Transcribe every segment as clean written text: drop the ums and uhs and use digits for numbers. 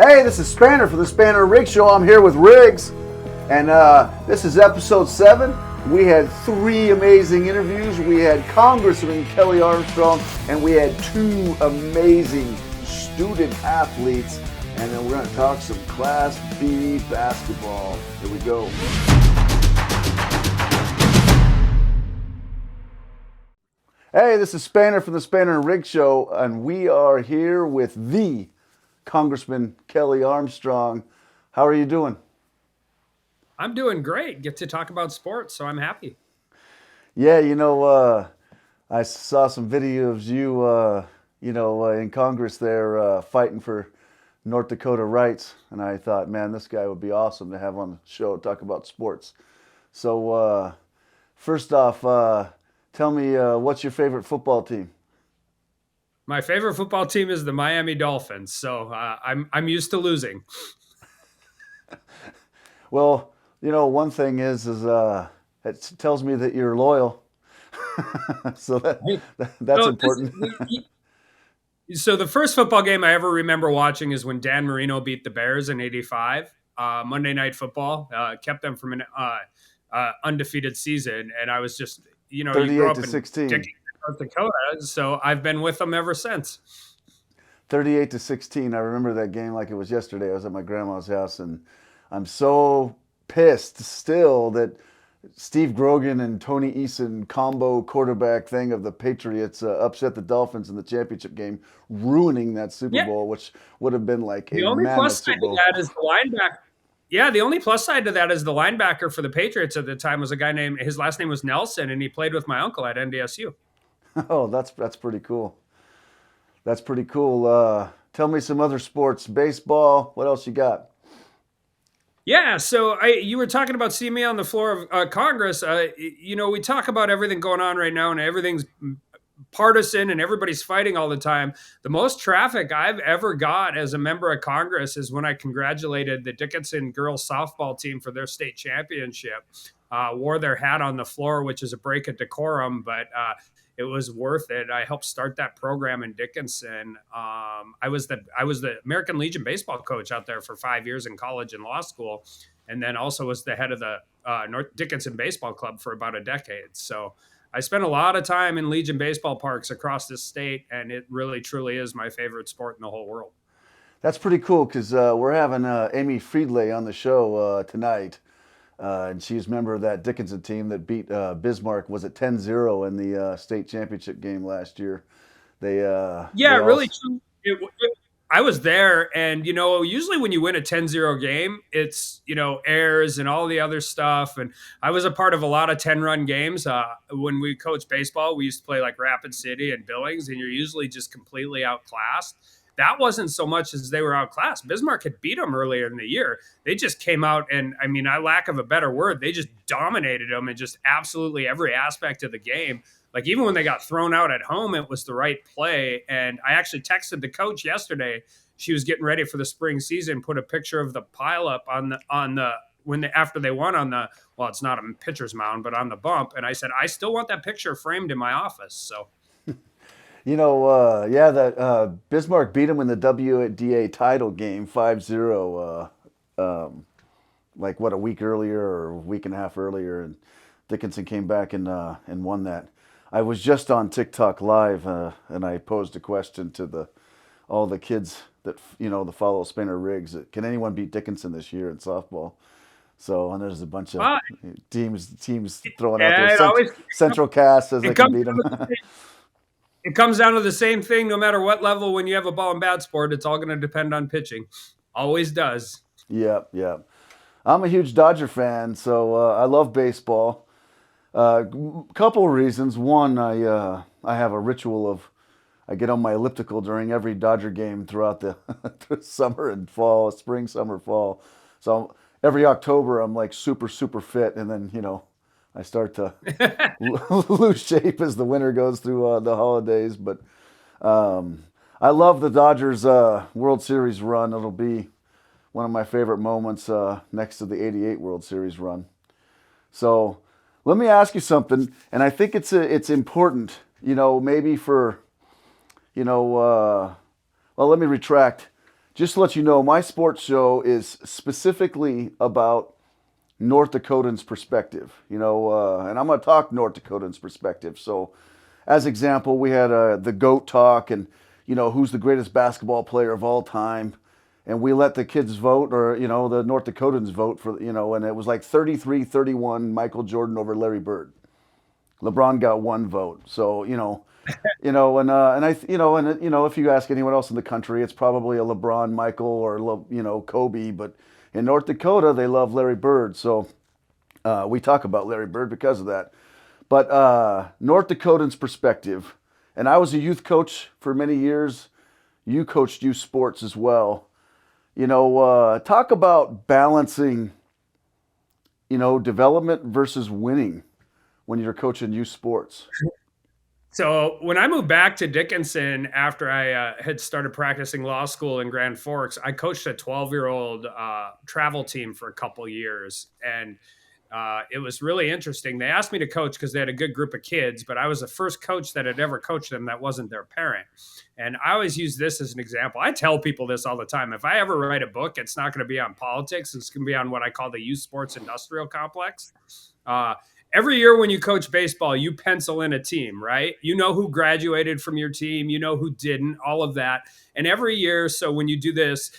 Hey, this is Spanner for the Spanner Rig Show. I'm here with Riggs, and this is episode 7. We had 3 amazing interviews. We had Congressman Kelly Armstrong, and we had 2 amazing student athletes. And then we're going to talk some Class B basketball. Here we go. Hey, this is Spanner from the Spanner Rig Show, and we are here with the Congressman Kelly Armstrong. How are you doing? I'm doing great. Get to talk about sports, so I'm happy. Yeah, I saw some videos in Congress there fighting for North Dakota rights, and I thought, man, this guy would be awesome to have on the show to talk about sports. So, first off, tell me, what's your favorite football team? My favorite football team is the Miami Dolphins, so I'm used to losing. Well, one thing is it tells me that you're loyal. So that's important. So the first football game I ever remember watching is when Dan Marino beat the Bears in '85. Monday Night Football kept them from an undefeated season, and I was just, you grew 38 up to in 16. Dickinson, North Dakota, so I've been with them ever since. 38 to 16. I remember that game like it was yesterday. I was at my grandma's house, and I'm so pissed still that Steve Grogan and Tony Eason combo quarterback thing of the Patriots upset the Dolphins in the championship game, ruining that Super Bowl, which would have been like The a only mammoth plus Super side to Bowl. that is the linebacker. Yeah, the only plus side to that is the linebacker for the Patriots at the time was a guy named, his last name was Nelson, and he played with my uncle at NDSU. Oh, that's pretty cool. That's pretty cool. Tell me some other sports. Baseball. What else you got? Yeah, so you were talking about seeing me on the floor of Congress. We talk about everything going on right now, and everything's partisan, and everybody's fighting all the time. The most traffic I've ever got as a member of Congress is when I congratulated the Dickinson girls softball team for their state championship. Wore their hat on the floor, which is a break of decorum, but it was worth it. I helped start that program in Dickinson. I was the American Legion baseball coach out there for 5 years in college and law school, and then also was the head of the North Dickinson Baseball Club for about a decade. So I spent a lot of time in Legion baseball parks across this state, and it really, truly is my favorite sport in the whole world. That's pretty cool because we're having Amy Friedley on the show tonight. And she's a member of that Dickinson team that beat Bismarck. Was it 10-0 in the state championship game last year? Really true. I was there, and usually when you win a 10-0 game, it's airs and all the other stuff. And I was a part of a lot of 10-run games. When we coached baseball, we used to play like Rapid City and Billings, and you're usually just completely outclassed. That wasn't so much as they were outclassed. Bismarck had beat them earlier in the year. They just came out and, I lack of a better word, they just dominated them in just absolutely every aspect of the game. Like even when they got thrown out at home, it was the right play. And I actually texted the coach yesterday. She was getting ready for the spring season, put a picture of the pileup after they won on the, well, it's not a pitcher's mound, but on the bump. And I said, I still want that picture framed in my office. So. That Bismarck beat him in the WDA title game 5-0, a week earlier or a week and a half earlier, and Dickinson came back and won that. I was just on TikTok Live, and I posed a question to all the kids that the follow Spanner Riggs. Can anyone beat Dickinson this year in softball? So, and there's a bunch of teams throwing out their Central Cass says they can beat them. It comes down to the same thing no matter what level. When you have a ball and bat sport, it's all going to depend on pitching. Always does. Yeah. I'm a huge Dodger fan, so I love baseball. Couple of reasons. One, I have a ritual of I get on my elliptical during every Dodger game throughout the summer and fall, spring, summer, fall. So every October I'm like super, super fit, and then I start to lose shape as the winter goes through the holidays. But I love the Dodgers World Series run. It'll be one of my favorite moments next to the '88 World Series run. So let me ask you something, and I think it's important, maybe for, well, let me retract. just to let you know, my sports show is specifically about North Dakotans' perspective, and I'm going to talk North Dakotans' perspective. So, as example, we had the GOAT talk, and who's the greatest basketball player of all time, and we let the kids vote, or the North Dakotans vote for, and it was like 33-31 Michael Jordan over Larry Bird. LeBron got one vote, so and I, if you ask anyone else in the country, it's probably a LeBron, Michael, or Kobe. But in North Dakota, they love Larry Bird, so we talk about Larry Bird because of that. But North Dakotans' perspective, and I was a youth coach for many years. You coached youth sports as well. Talk about balancing, development versus winning when you're coaching youth sports. So when I moved back to Dickinson after I had started practicing law school in Grand Forks, I coached a 12-year-old travel team for a couple years, and it was really interesting. They asked me to coach because they had a good group of kids, but I was the first coach that had ever coached them that wasn't their parent. And I always use this as an example. I tell people this all the time. If I ever write a book, it's not going to be on politics. It's going to be on what I call the youth sports industrial complex. Every year when you coach baseball, you pencil in a team, right? You know who graduated from your team, you know who didn't, all of that. And every year, so when you do this,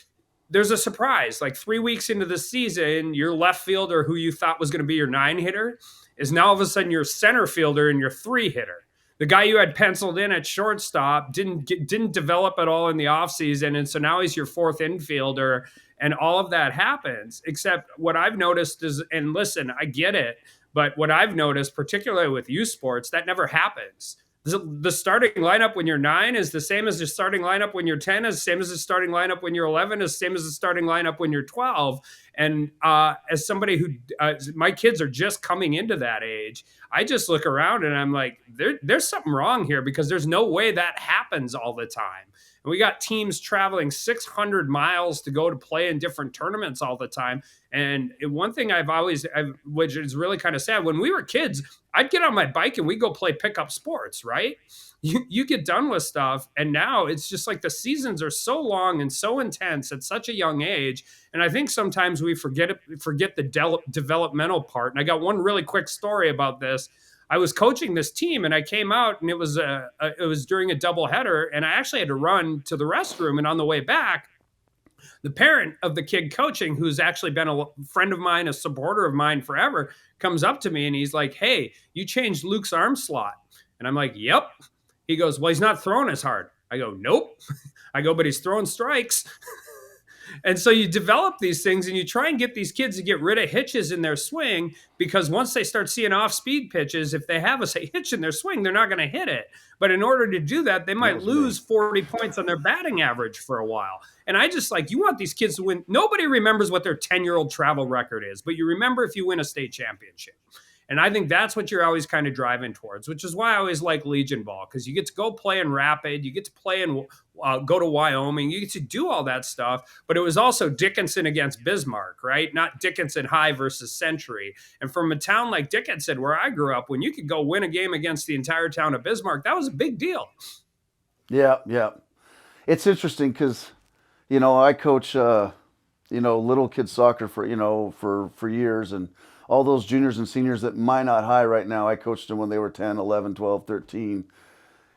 there's a surprise. Like 3 weeks into the season, your left fielder, who you thought was going to be your 9 hitter, is now all of a sudden your center fielder and your 3 hitter. The guy you had penciled in at shortstop didn't develop at all in the offseason, and so now he's your 4th infielder, and all of that happens. Except what I've noticed is, and listen, I get it, but what I've noticed, particularly with youth sports, that never happens. The starting lineup when you're 9 is the same as the starting lineup when you're 10, is the same as the starting lineup when you're 11, is the same as the starting lineup when you're 12. And as somebody who, my kids are just coming into that age, I just look around and I'm like, there's something wrong here, because there's no way that happens all the time. And we got teams traveling 600 miles to go to play in different tournaments all the time. And one thing which is really kind of sad, when we were kids, I'd get on my bike and we'd go play pickup sports, right? You get done with stuff. And now it's just like the seasons are so long and so intense at such a young age. And I think sometimes we forget the developmental part. And I got one really quick story about this. I was coaching this team and I came out and it was during a doubleheader, and I actually had to run to the restroom. And on the way back, the parent of the kid coaching, who's actually been a friend of mine, a supporter of mine forever, comes up to me and he's like, "Hey, you changed Luke's arm slot." And I'm like, "Yep." He goes, "Well, he's not throwing as hard." I go, "Nope." I go, "But he's throwing strikes." And so you develop these things and you try and get these kids to get rid of hitches in their swing, because once they start seeing off-speed pitches, if they have a hitch in their swing, they're not going to hit it. But in order to do that, they might lose 40 points on their batting average for a while. And I just you want these kids to win. Nobody remembers what their 10-year-old travel record is, but you remember if you win a state championship. And I think that's what you're always kind of driving towards, which is why I always like Legion Ball, because you get to go play in Rapid, you get to play in go to Wyoming, you get to do all that stuff. But it was also Dickinson against Bismarck, right? Not Dickinson High versus Century. And from a town like Dickinson, where I grew up, when you could go win a game against the entire town of Bismarck, that was a big deal. Yeah, yeah. It's interesting because, I coach, little kid soccer for years, and all those juniors and seniors at Minot High right now, I coached them when they were 10, 11, 12, 13.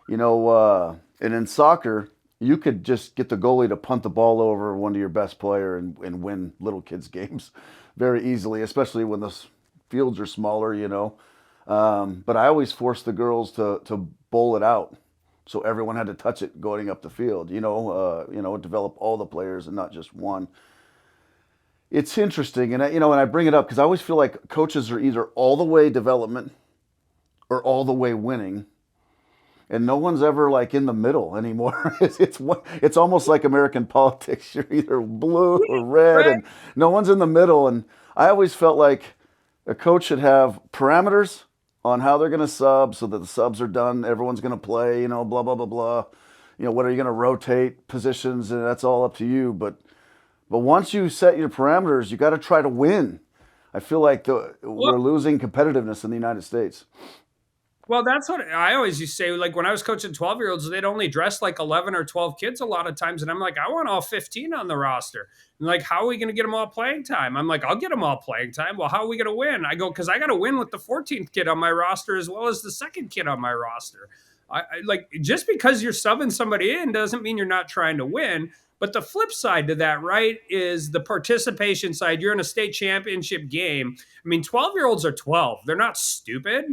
And in soccer, you could just get the goalie to punt the ball over one of your best player and win little kids games very easily, especially when the fields are smaller, But I always forced the girls to bowl it out, so everyone had to touch it going up the field, develop all the players and not just one. It's interesting, and I bring it up because I always feel like coaches are either all the way development or all the way winning, and no one's ever in the middle anymore. It's almost like American politics. You're either blue or red, and no one's in the middle. And I always felt like a coach should have parameters on how they're going to sub, so that the subs are done, everyone's going to play, blah blah blah blah. What are you going to rotate positions, and that's all up to you, but once you set your parameters, you got to try to win. I feel like we're losing competitiveness in the United States. Well, that's what I always used to say. Like when I was coaching 12-year-olds, they'd only dress like 11 or 12 kids a lot of times. And I'm like, I want all 15 on the roster. And like, how are we going to get them all playing time? I'm like, I'll get them all playing time. Well, how are we going to win? I go, because I got to win with the 14th kid on my roster as well as the second kid on my roster. I like, just because you're subbing somebody in doesn't mean you're not trying to win. But the flip side to that, right, is the participation side. You're in a state championship game. I mean, 12-year-olds are 12. They're not stupid.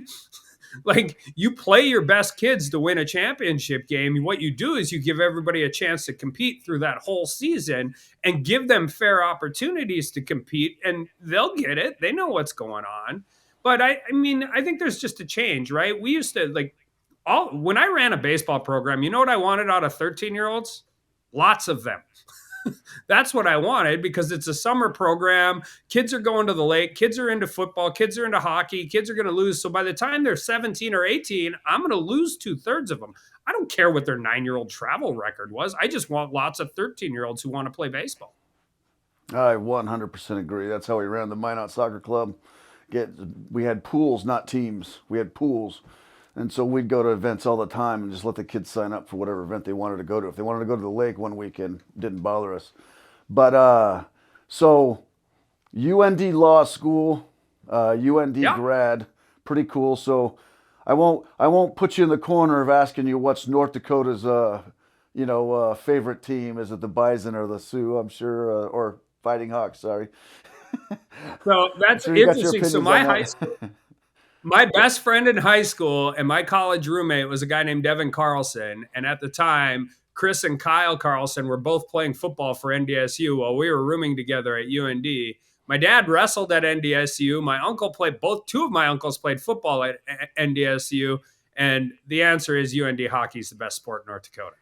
Like, you play your best kids to win a championship game. What you do is you give everybody a chance to compete through that whole season and give them fair opportunities to compete, and they'll get it. They know what's going on. But I mean, I think there's just a change, right? We used to like all when I ran a baseball program, you know what I wanted out of 13-year-olds? Lots of them. That's what I wanted because it's a summer program. Kids are going to the lake. Kids are into football. Kids are into hockey. Kids are going to lose. So by the time they're 17 or 18, I'm going to lose 2/3 of them. I don't care what their 9-year-old travel record was. I just want lots of 13-year-olds who want to play baseball. I 100% agree. That's how we ran the Minot Soccer Club. We had pools, not teams. We had pools. And so we'd go to events all the time and just let the kids sign up for whatever event they wanted to go to. If they wanted to go to the lake one weekend, it didn't bother us. But so UND Law School, UND Yeah. grad, pretty cool. So I won't put you in the corner of asking you what's North Dakota's favorite team. Is it the Bison or the Sioux? I'm sure, or Fighting Hawks. Sorry. So I'm that's sure you got your interesting. So opinions on my high that. school, my best friend in high school and my college roommate was a guy named Devin Carlson. And at the time, Chris and Kyle Carlson were both playing football for NDSU while we were rooming together at UND. My dad wrestled at NDSU. Two of my uncles played football at NDSU. And the answer is UND hockey is the best sport in North Dakota.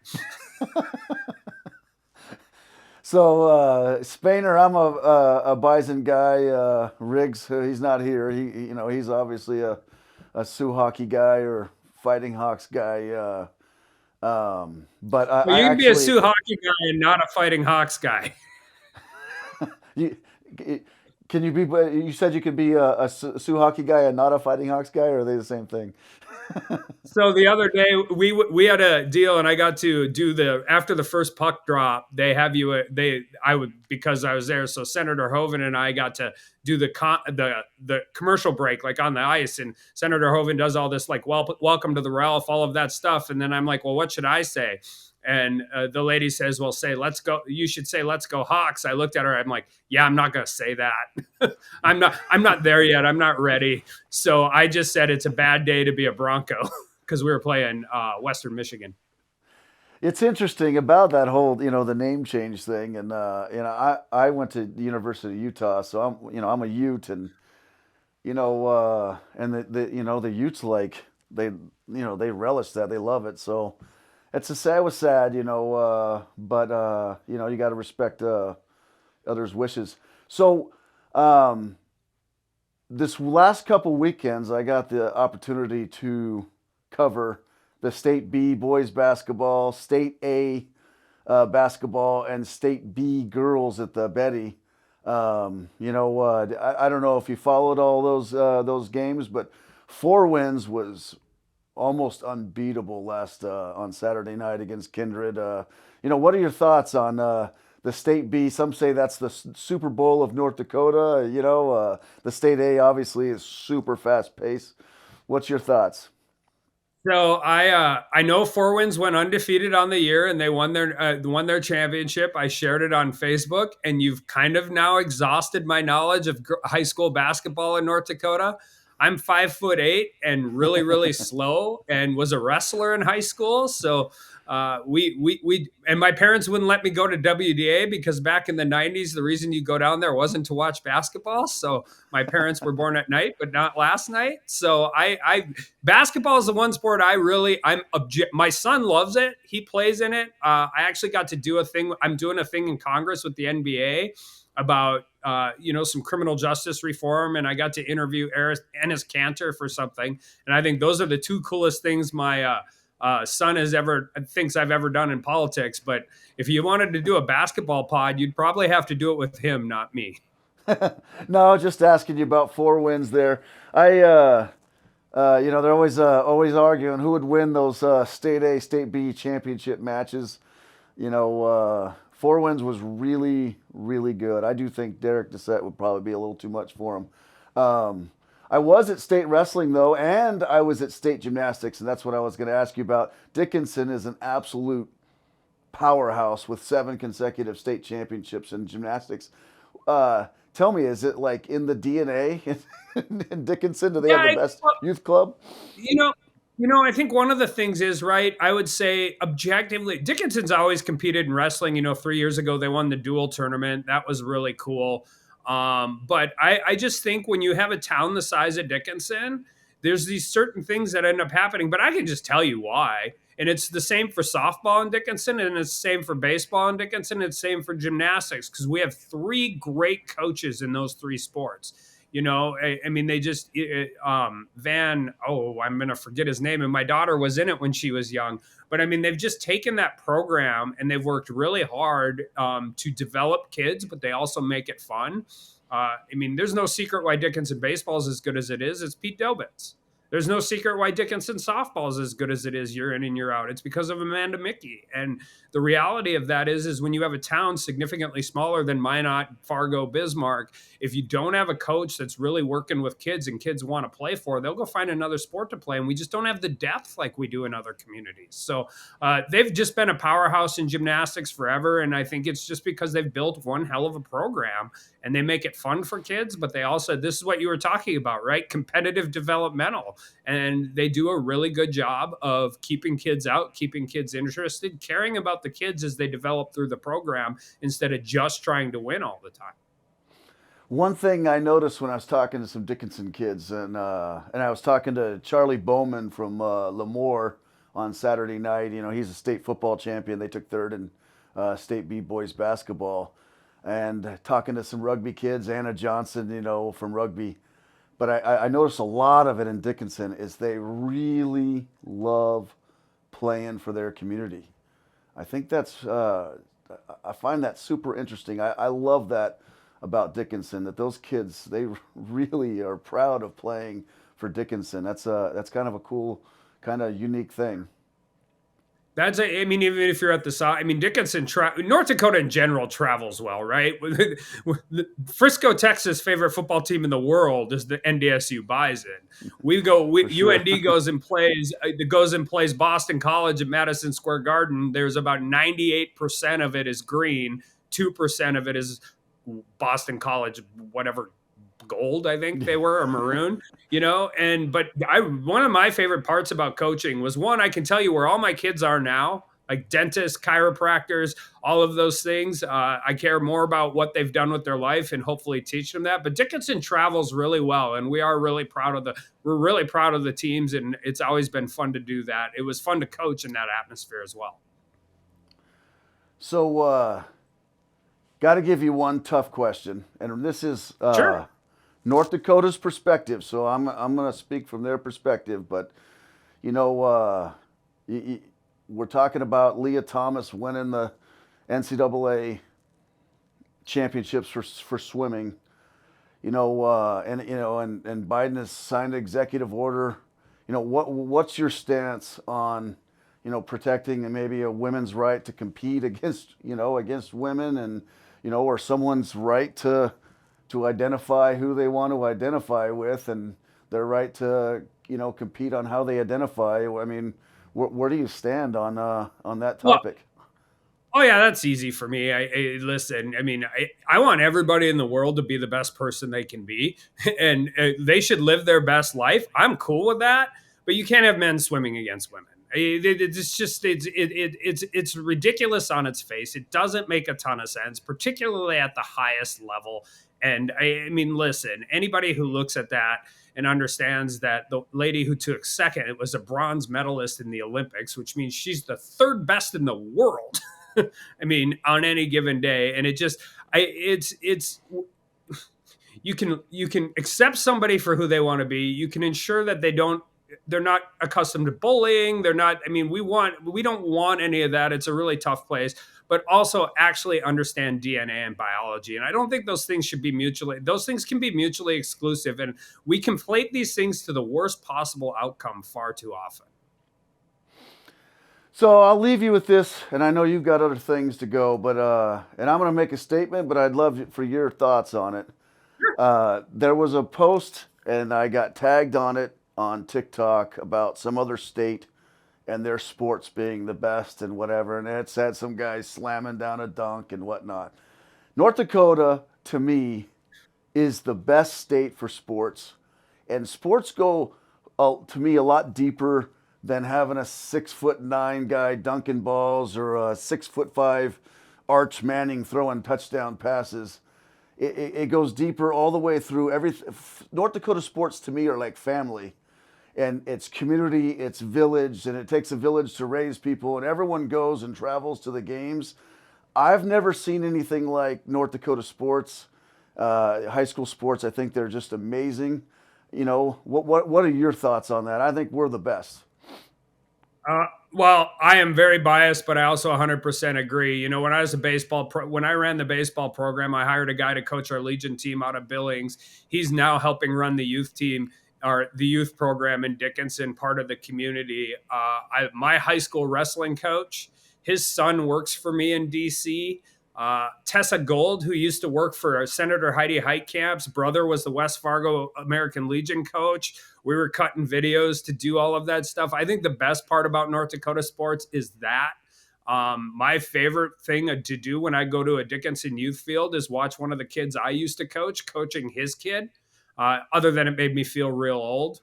So Spainer, I'm a Bison guy. Riggs, he's not here. He's obviously a Sioux hockey guy or Fighting Hawks guy. But But I you can be a actually, Sioux hockey guy and not a Fighting Hawks guy. you, can you be? You said you could be a Sioux hockey guy and not a Fighting Hawks guy, or are they the same thing? So the other day we had a deal, and I got to do the after the first puck drop. They have you. They I would because I was there. So Senator Hoven and I got to do the commercial break like on the ice, and Senator Hoven does all this like welcome to the Ralph, all of that stuff, and then I'm like, well, what should I say? And the lady says, well, say, let's go. You should say, let's go Hawks. I looked at her. I'm like, yeah, I'm not going to say that. I'm not there yet. I'm not ready. So I just said it's a bad day to be a Bronco because we were playing Western Michigan. It's interesting about that whole, the name change thing, and I went to the University of Utah, so I'm a Ute, and the Utes they relish that, they love it, so it was sad, but you got to respect others' wishes. So this last couple weekends, I got the opportunity to cover the State B boys basketball, State A basketball, and State B girls at the Betty. I don't know if you followed all those games, but Four Winds was almost unbeatable last on Saturday night against Kindred. What are your thoughts on the State B? Some say that's the Super Bowl of North Dakota. The State A obviously is super fast paced. What's your thoughts? So I know Four Winds went undefeated on the year and they won their championship. I shared it on Facebook, and you've kind of now exhausted my knowledge of high school basketball in North Dakota. I'm 5'8" and really really slow, and was a wrestler in high school. So we and my parents wouldn't let me go to WDA because back in the 90s, the reason you go down there wasn't to watch basketball. So my parents were born at night, but not last night. So I basketball is the one sport my son loves it. He plays in it. I actually got to do a thing. I'm doing a thing in Congress with the NBA about some criminal justice reform, and I got to interview Ennis Cantor for something. And I think those are the two coolest things my son thinks I've ever done in politics. But if you wanted to do a basketball pod, you'd probably have to do it with him, not me. No, just asking you about Four Winds there. I They're always arguing who would win those state A, state B championship matches. Four Winds was really, really good. I do think Derek Doucette would probably be a little too much for him. I was at state wrestling though, and I was at state gymnastics, and that's what I was going to ask you about. Dickinson is an absolute powerhouse with 7 consecutive state championships in gymnastics. Tell me, is it like in the DNA in Dickinson? Do they Yeah, have the best youth club? you know, I think one of the things is right. I would say objectively, Dickinson's always competed in wrestling. 3 years ago they won the dual tournament. That was really cool. But I just think when you have a town the size of Dickinson, there's these certain things that end up happening. But I can just tell you why. And it's the same for softball in Dickinson, and it's the same for baseball in Dickinson, it's the same for gymnastics, because we have 3 great coaches in those 3 sports. I mean, they just Van. Oh, I'm gonna forget his name. And my daughter was in it when she was young. But I mean, they've just taken that program and they've worked really hard to develop kids, but they also make it fun. I mean, there's no secret why Dickinson baseball is as good as it is. It's Pete Dobitz. There's no secret why Dickinson softball is as good as it is year in and year out. It's because of Amanda Mickey. And the reality of that is when you have a town significantly smaller than Minot, Fargo, Bismarck, if you don't have a coach that's really working with kids and kids want to play for, they'll go find another sport to play. And we just don't have the depth like we do in other communities. So they've just been a powerhouse in gymnastics forever. And I think it's just because they've built one hell of a program and they make it fun for kids. But they also, this is what you were talking about, right? Competitive developmental. And they do a really good job of keeping kids out, keeping kids interested, caring about the kids as they develop through the program instead of just trying to win all the time. One thing I noticed when I was talking to some Dickinson kids, and I was talking to Charlie Bowman from Lemoore on Saturday night. He's a state football champion. They took third in state B boys basketball, and talking to some rugby kids, Anna Johnson, from rugby. But I noticed a lot of it in Dickinson is they really love playing for their community. I think I find that super interesting. I love that about Dickinson, that those kids, they really are proud of playing for Dickinson. That's kind of a cool, kind of unique thing. I mean, even if you're at the side, I mean, Dickinson, North Dakota in general travels well, right? Frisco, Texas' favorite football team in the world is the NDSU Bison. UND goes and plays Boston College at Madison Square Garden. There's about 98% of it is green, 2% of it is Boston College, whatever gold, I think they were, or maroon, but one of my favorite parts about coaching was, one, I can tell you where all my kids are now, like dentists, chiropractors, all of those things. I care more about what they've done with their life and hopefully teach them that. But Dickinson travels really well, and we're really proud of the teams, and it's always been fun to do that. It was fun to coach in that atmosphere as well. So, got to give you one tough question, and this is sure. North Dakota's perspective. So I'm going to speak from their perspective, but we're talking about Leah Thomas winning the NCAA championships for swimming. And Biden has signed an executive order. What's your stance on protecting and maybe a women's right to compete against women, and or someone's right to identify who they want to identify with, and their right to compete on how they identify. I mean, where do you stand on that topic? Oh yeah, that's easy for me. Listen. I mean, I want everybody in the world to be the best person they can be, and they should live their best life. I'm cool with that, but you can't have men swimming against women. It's just it's ridiculous on its face. It doesn't make a ton of sense, particularly at the highest level. And I mean, listen, anybody who looks at that and understands that the lady who took second, it was a bronze medalist in the Olympics, which means she's the third best in the world. I mean, on any given day. And you can accept somebody for who they want to be. You can ensure that they're not accustomed to bullying. They're not, I mean, we don't want any of that. It's a really tough place. but also actually understand DNA and biology. And I don't think those things should be those things can be mutually exclusive. And we conflate these things to the worst possible outcome far too often. So I'll leave you with this, and I know you've got other things to go, but and I'm going to make a statement, but I'd love for your thoughts on it. There was a post, and I got tagged on it on TikTok about some other state and their sports being the best and whatever, and it had some guys slamming down a dunk and whatnot. North Dakota, to me, is the best state for sports, and sports go, to me, a lot deeper than having a 6'9" guy dunking balls or a 6'5" Arch Manning throwing touchdown passes. It goes deeper all the way through everything. North Dakota sports to me are like family, and it's community, it's village, and it takes a village to raise people, and everyone goes and travels to the games. I've never seen anything like North Dakota sports, high school sports. I think they're just amazing. You know, what are your thoughts on that? I think we're the best. Well, I am very biased, but I also 100% agree. You know, when I was when I ran the baseball program, I hired a guy to coach our Legion team out of Billings. He's now helping run the youth team or the youth program in Dickinson, part of the community. My high school wrestling coach, his son works for me in DC. Tessa Gold, who used to work for Senator Heidi Heitkamp's brother, was the West Fargo American Legion coach. We were cutting videos to do all of that stuff. I think the best part about North Dakota sports is that. My favorite thing to do when I go to a Dickinson youth field is watch one of the kids I used to coaching his kid. Other than it made me feel real old.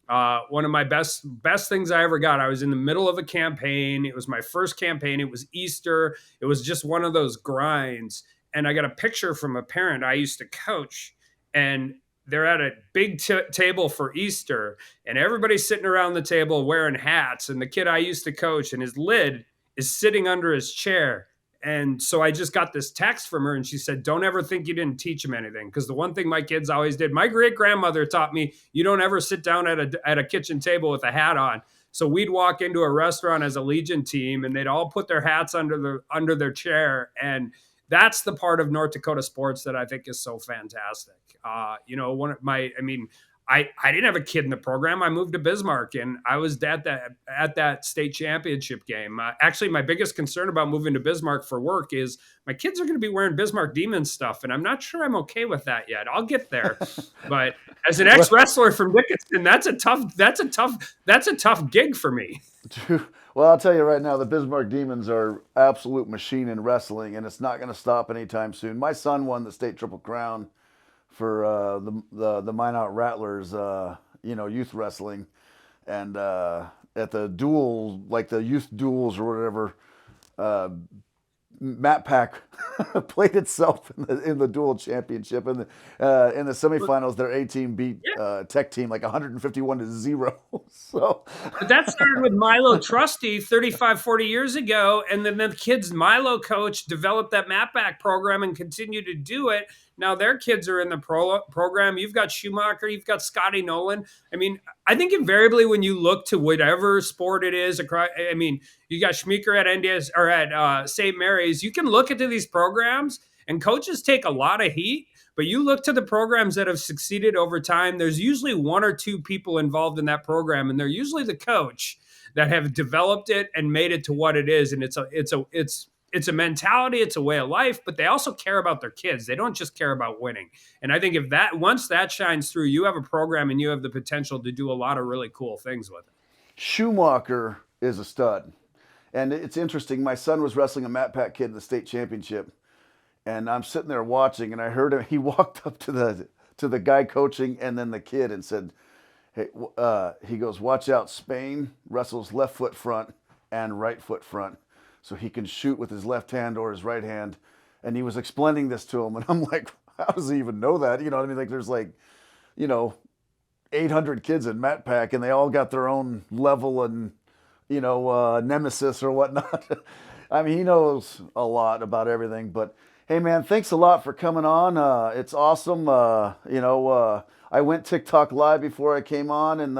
One of my best things I ever got. I was in the middle of a campaign. It was my first campaign. It was Easter. It was just one of those grinds. And I got a picture from a parent I used to coach, and they're at a big table for Easter, and everybody's sitting around the table wearing hats. And the kid I used to coach, and his lid is sitting under his chair. And so I just got this text from her, and she said, "Don't ever think you didn't teach him anything." Because the one thing my kids always did, my great grandmother taught me, you don't ever sit down at a kitchen table with a hat on. So we'd walk into a restaurant as a Legion team, and they'd all put their hats under their chair. And that's the part of North Dakota sports that I think is so fantastic. You know, I didn't have a kid in the program. I moved to Bismarck, and I was at that state championship game. Actually, my biggest concern about moving to Bismarck for work is my kids are going to be wearing Bismarck Demons stuff, and I'm not sure I'm okay with that yet. I'll get there, but as an ex-wrestler from Dickinson, that's a tough gig for me. Well, I'll tell you right now, the Bismarck Demons are absolute machine in wrestling, and it's not going to stop anytime soon. My son won the state Triple Crown for the Minot Rattlers, youth wrestling, and at the duel, like the youth duels or whatever, Matt Pack played itself in the dual championship. In the semifinals, their A team beat Tech team like 151-0. So, but that started with Milo Trusty 35, 40 years ago, and then the kids' Milo coach developed that Matt Pack program and continued to do it. Now their kids are in the program. You've got Schumacher, you've got Scotty Nolan. I mean, I think invariably when you look to whatever sport it is, you got Schmeeker at NDS or at St. Mary's. You can look into these programs, and coaches take a lot of heat. But you look to the programs that have succeeded over time. There's usually one or two people involved in that program, and they're usually the coach that have developed it and made it to what it is. And it's a mentality, it's a way of life, but they also care about their kids. They don't just care about winning. And I think once that shines through, you have a program and you have the potential to do a lot of really cool things with it. Schumacher is a stud. And it's interesting. My son was wrestling a Matt Pack kid in the state championship. And I'm sitting there watching, and I heard him. He walked up to the guy coaching and then the kid and said, "Hey," he goes, "Watch out, Spain wrestles left foot front and right foot front. So he can shoot with his left hand or his right hand." And he was explaining this to him, and I'm like, how does he even know that? You know what I mean? Like there's 800 kids in Matt Pack, and they all got their own level and, nemesis or whatnot. I mean, he knows a lot about everything. But hey, man, thanks a lot for coming on. It's awesome. I went TikTok live before I came on, and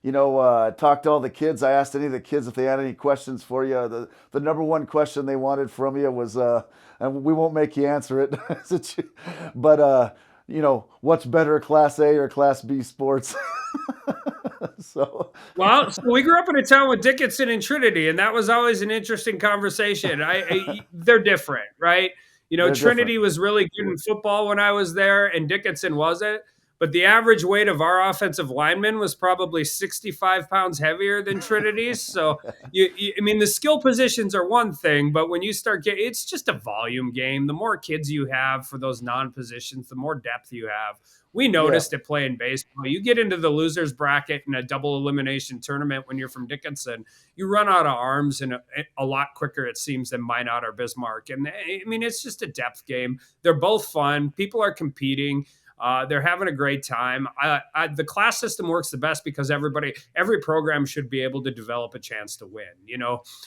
talked to all the kids. I asked any of the kids if they had any questions for you. The number one question they wanted from you was, and we won't make you answer it, but what's better, Class A or Class B sports? So we grew up in a town with Dickinson and Trinity, and that was always an interesting conversation. They're different, right? Trinity was really good in football when I was there, and Dickinson wasn't. But the average weight of our offensive lineman was probably 65 pounds heavier than Trinity's. So, the skill positions are one thing, but when you start getting, it's just a volume game. The more kids you have for those non-positions, the more depth you have. We noticed it playing baseball. You get into the losers bracket in a double elimination tournament when you're from Dickinson, you run out of arms and a lot quicker, it seems, than Minot or Bismarck. And it's just a depth game. They're both fun. People are competing. They're having a great time. The class system works the best because every program should be able to develop a chance to win.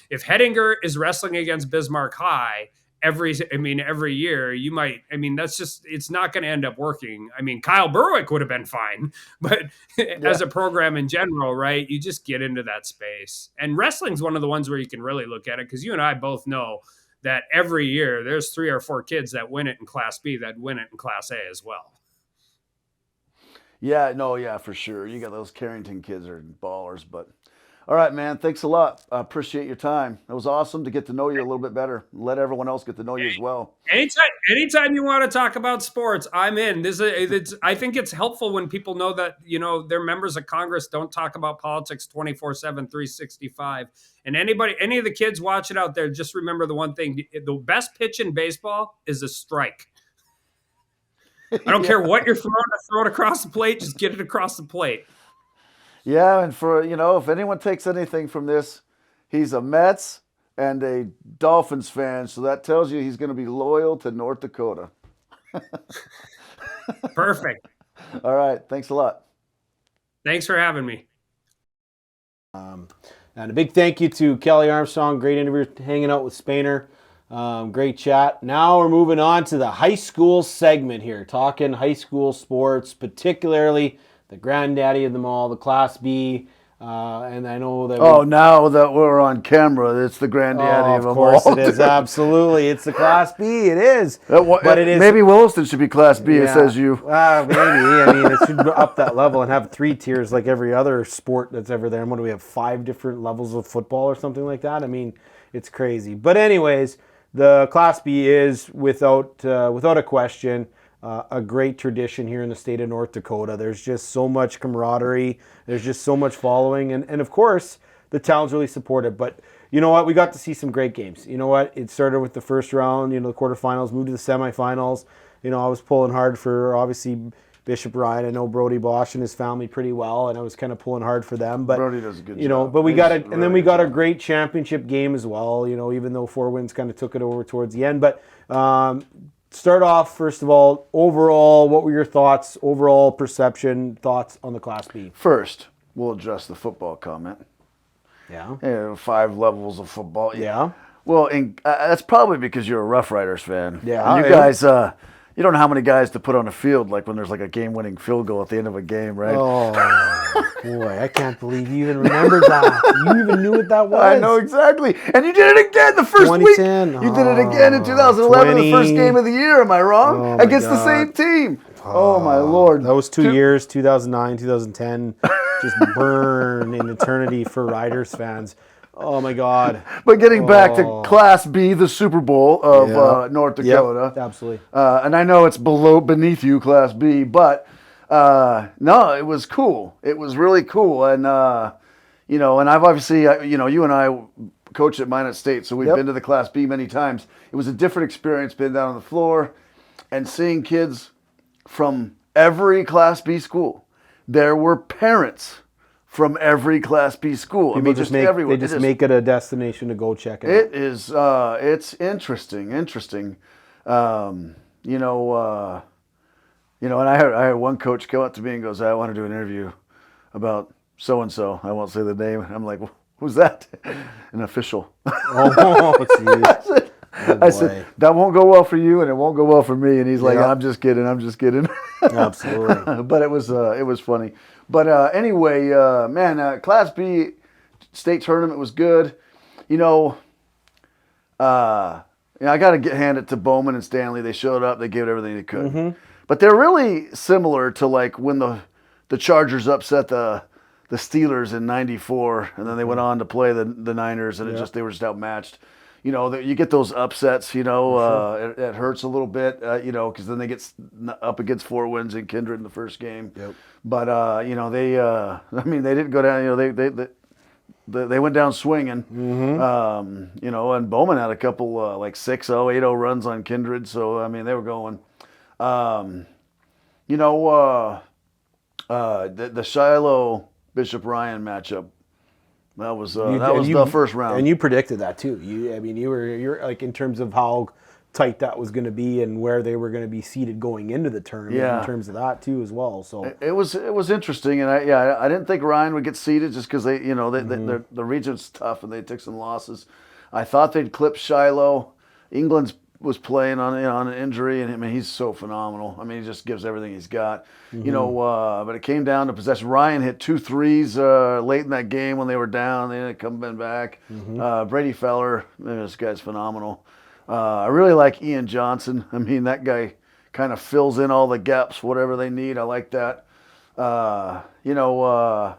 If Hettinger is wrestling against Bismarck High every year, it's not going to end up working. Kyle Berwick would have been fine, but as a program in general, right, you just get into that space. And wrestling's one of the ones where you can really look at it, because you and I both know that every year there's 3 or 4 kids that win it in Class B that win it in Class A as well. Yeah, for sure. You got those Carrington kids are ballers, but all right, man. Thanks a lot. I appreciate your time. It was awesome to get to know you a little bit better. Let everyone else get to know you as well. Anytime you want to talk about sports, I'm in. I think it's helpful when people know that, their members of Congress don't talk about politics 24/7, 365. And any of the kids watching out there, just remember the one thing: the best pitch in baseball is a strike. I don't care what you're throwing, throw it across the plate. Just get it across the plate. Yeah, and for, if anyone takes anything from this, he's a Mets and a Dolphins fan, so that tells you he's going to be loyal to North Dakota. Perfect. All right, thanks a lot. Thanks for having me. And a big thank you to Kelly Armstrong. Great interview, hanging out with Spainer. Great chat. Now we're moving on to the high school segment here, talking high school sports, particularly the granddaddy of them all, the Class B. And I know that. Now that we're on camera, it's the granddaddy of them all. Of course it is. Absolutely. It's the Class B. It is. But it is. Maybe Williston should be Class B, it says you. Maybe. It should up that level and have 3 tiers like every other sport that's ever there. And what do we have, 5 different levels of football or something like that? It's crazy. But anyways, the Class B is, without a question, a great tradition here in the state of North Dakota. There's just so much camaraderie. There's just so much following. And of course, the town's really supportive. But you know what? We got to see some great games. You know what? It started with the first round, the quarterfinals, moved to the semifinals. I was pulling hard for, obviously, Bishop Ryan. I know Brody Bosch and his family pretty well, and I was kind of pulling hard for them. But Brody does a good job. But we got a great championship game as well. Even though Four Winds kind of took it over towards the end. But start off, first of all, overall, what were your thoughts? Overall perception, thoughts on the Class B? First, we'll address the football comment. Yeah. 5 levels of football. Yeah. Well, that's probably because you're a Rough Riders fan. Yeah. And you guys. You don't know how many guys to put on a field, like when there's like a game-winning field goal at the end of a game, right? Oh, boy, I can't believe you even remembered that. You even knew what that was. I know exactly. And you did it again the first week. You did it again in 2011, the first game of the year. Am I wrong? Against the same team. Oh, my Lord. Those 2 years, 2009, 2010, just burn in eternity for Riders fans. Oh, my God. But getting back to Class B, the Super Bowl of North Dakota. Yep, absolutely. And I know it's beneath you, Class B, but no, it was cool. It was really cool. And, and I've obviously, you and I coached at Minot State, so we've been to the Class B many times. It was a different experience being down on the floor and seeing kids from every Class B school. There were parents from every Class B school. People everywhere. They just make it a destination to go check it out. It is. It's interesting. And I had one coach come up to me and goes, "I want to do an interview about so and so. I won't say the name." And I'm like, "Who's that?" An official. Oh, geez. I said, that won't go well for you, and it won't go well for me. And he's like, Yeah. I'm just kidding. Absolutely. But it was funny. But anyway, man, Class B state tournament was good. You know, I got to hand it to Bowman and Stanley. They showed up. They gave it everything they could. Mm-hmm. But they're really similar to like when the Chargers upset the Steelers in '94, and then they went on to play the Niners, and they were just outmatched. You know, you get those upsets. You know, it hurts a little bit. You know, because then they get up against Four Winds and Kindred in the first game. Yep. But you know, they didn't go down. You know, they went down swinging. Mm-hmm. You know, and Bowman had a couple like 6-0, 8-0 runs on Kindred. So I mean, they were going. You know, the Shiloh Bishop Ryan matchup. That was the first round. And you predicted that too. You're like in terms of how tight that was going to be and where they were going to be seated going into the tournament in terms of that too as well. So it was interesting, and I didn't think Ryan would get seeded just because the region's tough and they took some losses. I thought they'd clip Shiloh. England's was playing on an injury, and I mean he's so phenomenal. I mean he just gives everything he's got. You know, but it came down to possession. Ryan hit 2 threes late in that game when they were down. They didn't come back. Brady Feller, this guy's phenomenal. I really like Ian Johnson. I mean that guy kind of fills in all the gaps, whatever they need. I like that. You know,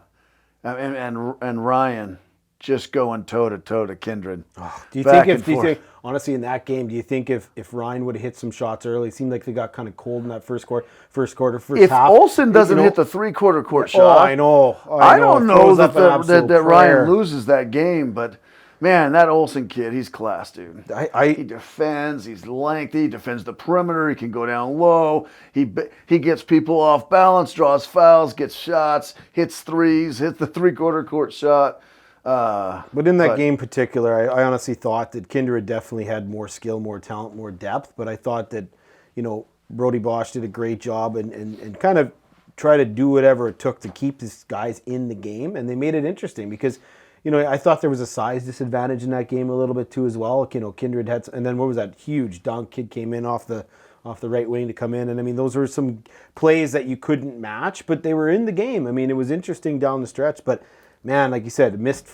and Ryan just going toe to toe to Kindred. Do you think honestly in that game, do you think if Ryan would have hit some shots early, it seemed like they got kind of cold in that first half. If Olsen doesn't hit the 3/4 court shot, I know. I don't know that Ryan loses that game, but man, that Olsen kid, he's class, dude. He defends, he's lengthy, he defends the perimeter, he can go down low, he gets people off balance, draws fouls, gets shots, hits threes, hits the 3/4 court shot. But in that game in particular, I honestly thought that Kindred definitely had more skill, more talent, more depth. But I thought that, you know, Brody Bosch did a great job and kind of try to do whatever it took to keep these guys in the game. And they made it interesting because, you know, I thought there was a size disadvantage in that game a little bit too as well. You know, Kindred had, and then what was that huge dunk? Kid came in off the right wing to come in. And I mean, those were some plays that you couldn't match, but they were in the game. I mean, it was interesting down the stretch, but man, like you said, missed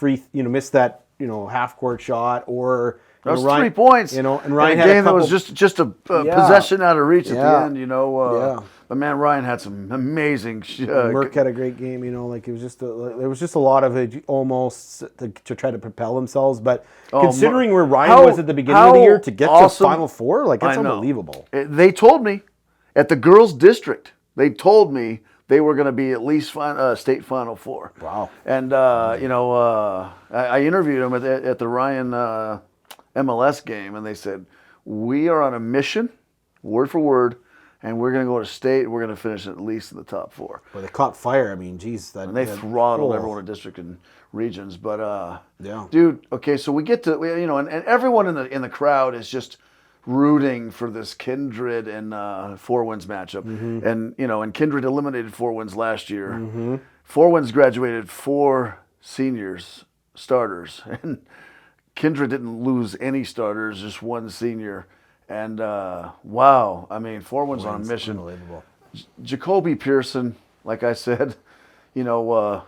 that, you know, half court shot or that was Ryan, 3 points. You know, and Ryan had a game that was just a possession out of reach at the end. You know, but man, Ryan had some amazing. Merck had a great game. You know, like it was just there was just a lot of it almost to try to propel themselves. But considering where Ryan was at the beginning of the year to get to Final Four, like that's unbelievable. They told me at the girls' district. They told me they were going to be at least state Final Four. Wow. And, you know, I interviewed them at the Ryan MLS game, and they said, we are on a mission, word for word, and we're going to go to state. We're going to finish at least in the top 4. Well, they caught fire. I mean, geez. And they throttled everyone in district and regions. But, yeah, dude, okay, so we get to, you know, and everyone in the crowd is just rooting for this Kindred and Four Winds matchup. And, you know, and Kindred eliminated Four Winds last year. Four Winds graduated 4 seniors, starters. And Kindred didn't lose any starters, just 1 senior. And, wow, I mean, Four Winds on a mission. Unbelievable. Jacoby Pearson, like I said, you know,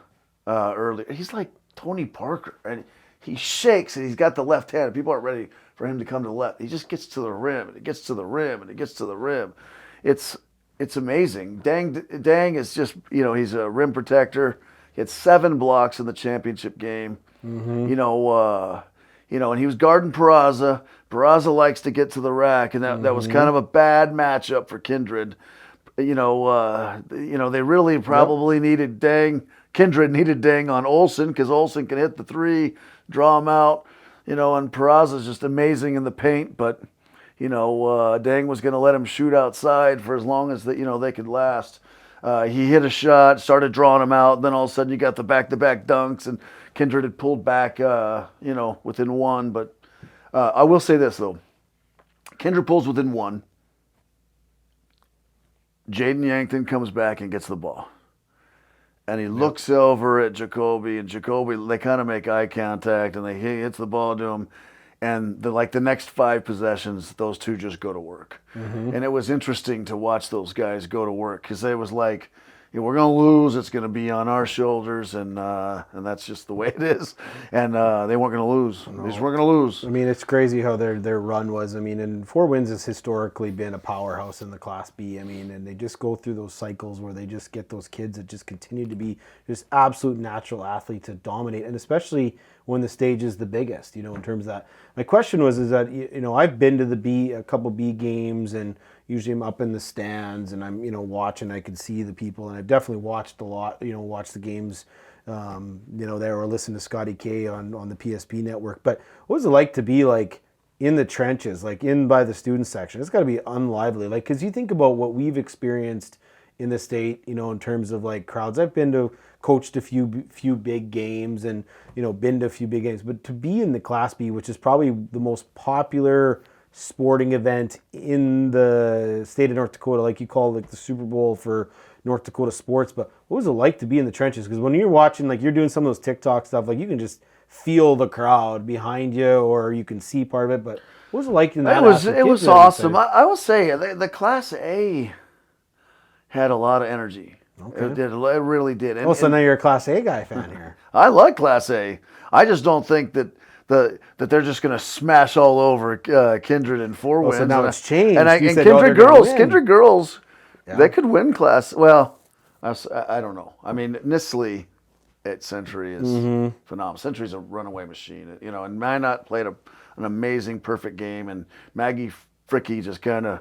earlier, he's like Tony Parker. And he shakes and he's got the left hand. People aren't ready for him to come to the left. He just gets to the rim, and it gets to the rim, and it gets to the rim. It's amazing. Dang is just, you know, he's a rim protector. He had 7 blocks in the championship game. You know, and he was guarding Peraza. Peraza likes to get to the rack, and that was kind of a bad matchup for Kindred. You know, they really probably needed Dang. Kindred needed Dang on Olsen because Olsen can hit the 3, draw him out. You know, and Peraza's just amazing in the paint, but, you know, Dang was going to let him shoot outside for as long as they could last. He hit a shot, started drawing him out, and then all of a sudden you got the back-to-back dunks, and Kindred had pulled back, you know, within 1. But I will say this, though. Kindred pulls within 1. Jaden Yankton comes back and gets the ball. And he looks over at Jacoby, and Jacoby, they kind of make eye contact, and he hits the ball to him. and the next 5 possessions, those two just go to work. And it was interesting to watch those guys go to work because it was like, we're going to lose. It's going to be on our shoulders, and that's just the way it is. And they weren't going to lose. They just weren't going to lose. I mean, it's crazy how their run was. I mean, and Four Winds has historically been a powerhouse in the Class B. I mean, and they just go through those cycles where they just get those kids that just continue to be just absolute natural athletes that dominate, and especially when the stage is the biggest, in terms of that. My question is that, I've been to a couple B games, and usually I'm up in the stands and I'm, watching, I can see the people, and I've definitely watched a lot, watched the games, there, or listen to Scotty K on the PSP network. But what was it like to be like in the trenches, like in by the student section? It's got to be unlively. Like, cause you think about what we've experienced in the state, in terms of like crowds. I've coached a few big games and, been to a few big games, but to be in the Class B, which is probably the most popular sporting event in the state of North Dakota, like you call it the Super Bowl for North Dakota sports. But what was it like to be in the trenches? Because when you're watching, like you're doing some of those TikTok stuff, like you can just feel the crowd behind you, or you can see part of it. But what was it like in that? It was awesome. I will say the Class A had a lot of energy. Okay. It really did. So now you're a Class A guy fan here. I like Class A. I just don't think that they're just going to smash all over Kindred and Four Winds. So now it's changed. And Kindred girls, yeah, they could win Class. Well, I don't know. I mean, Nisley at Century is phenomenal. Century's a runaway machine, and Minot played an amazing, perfect game, and Maggie Fricky just kind of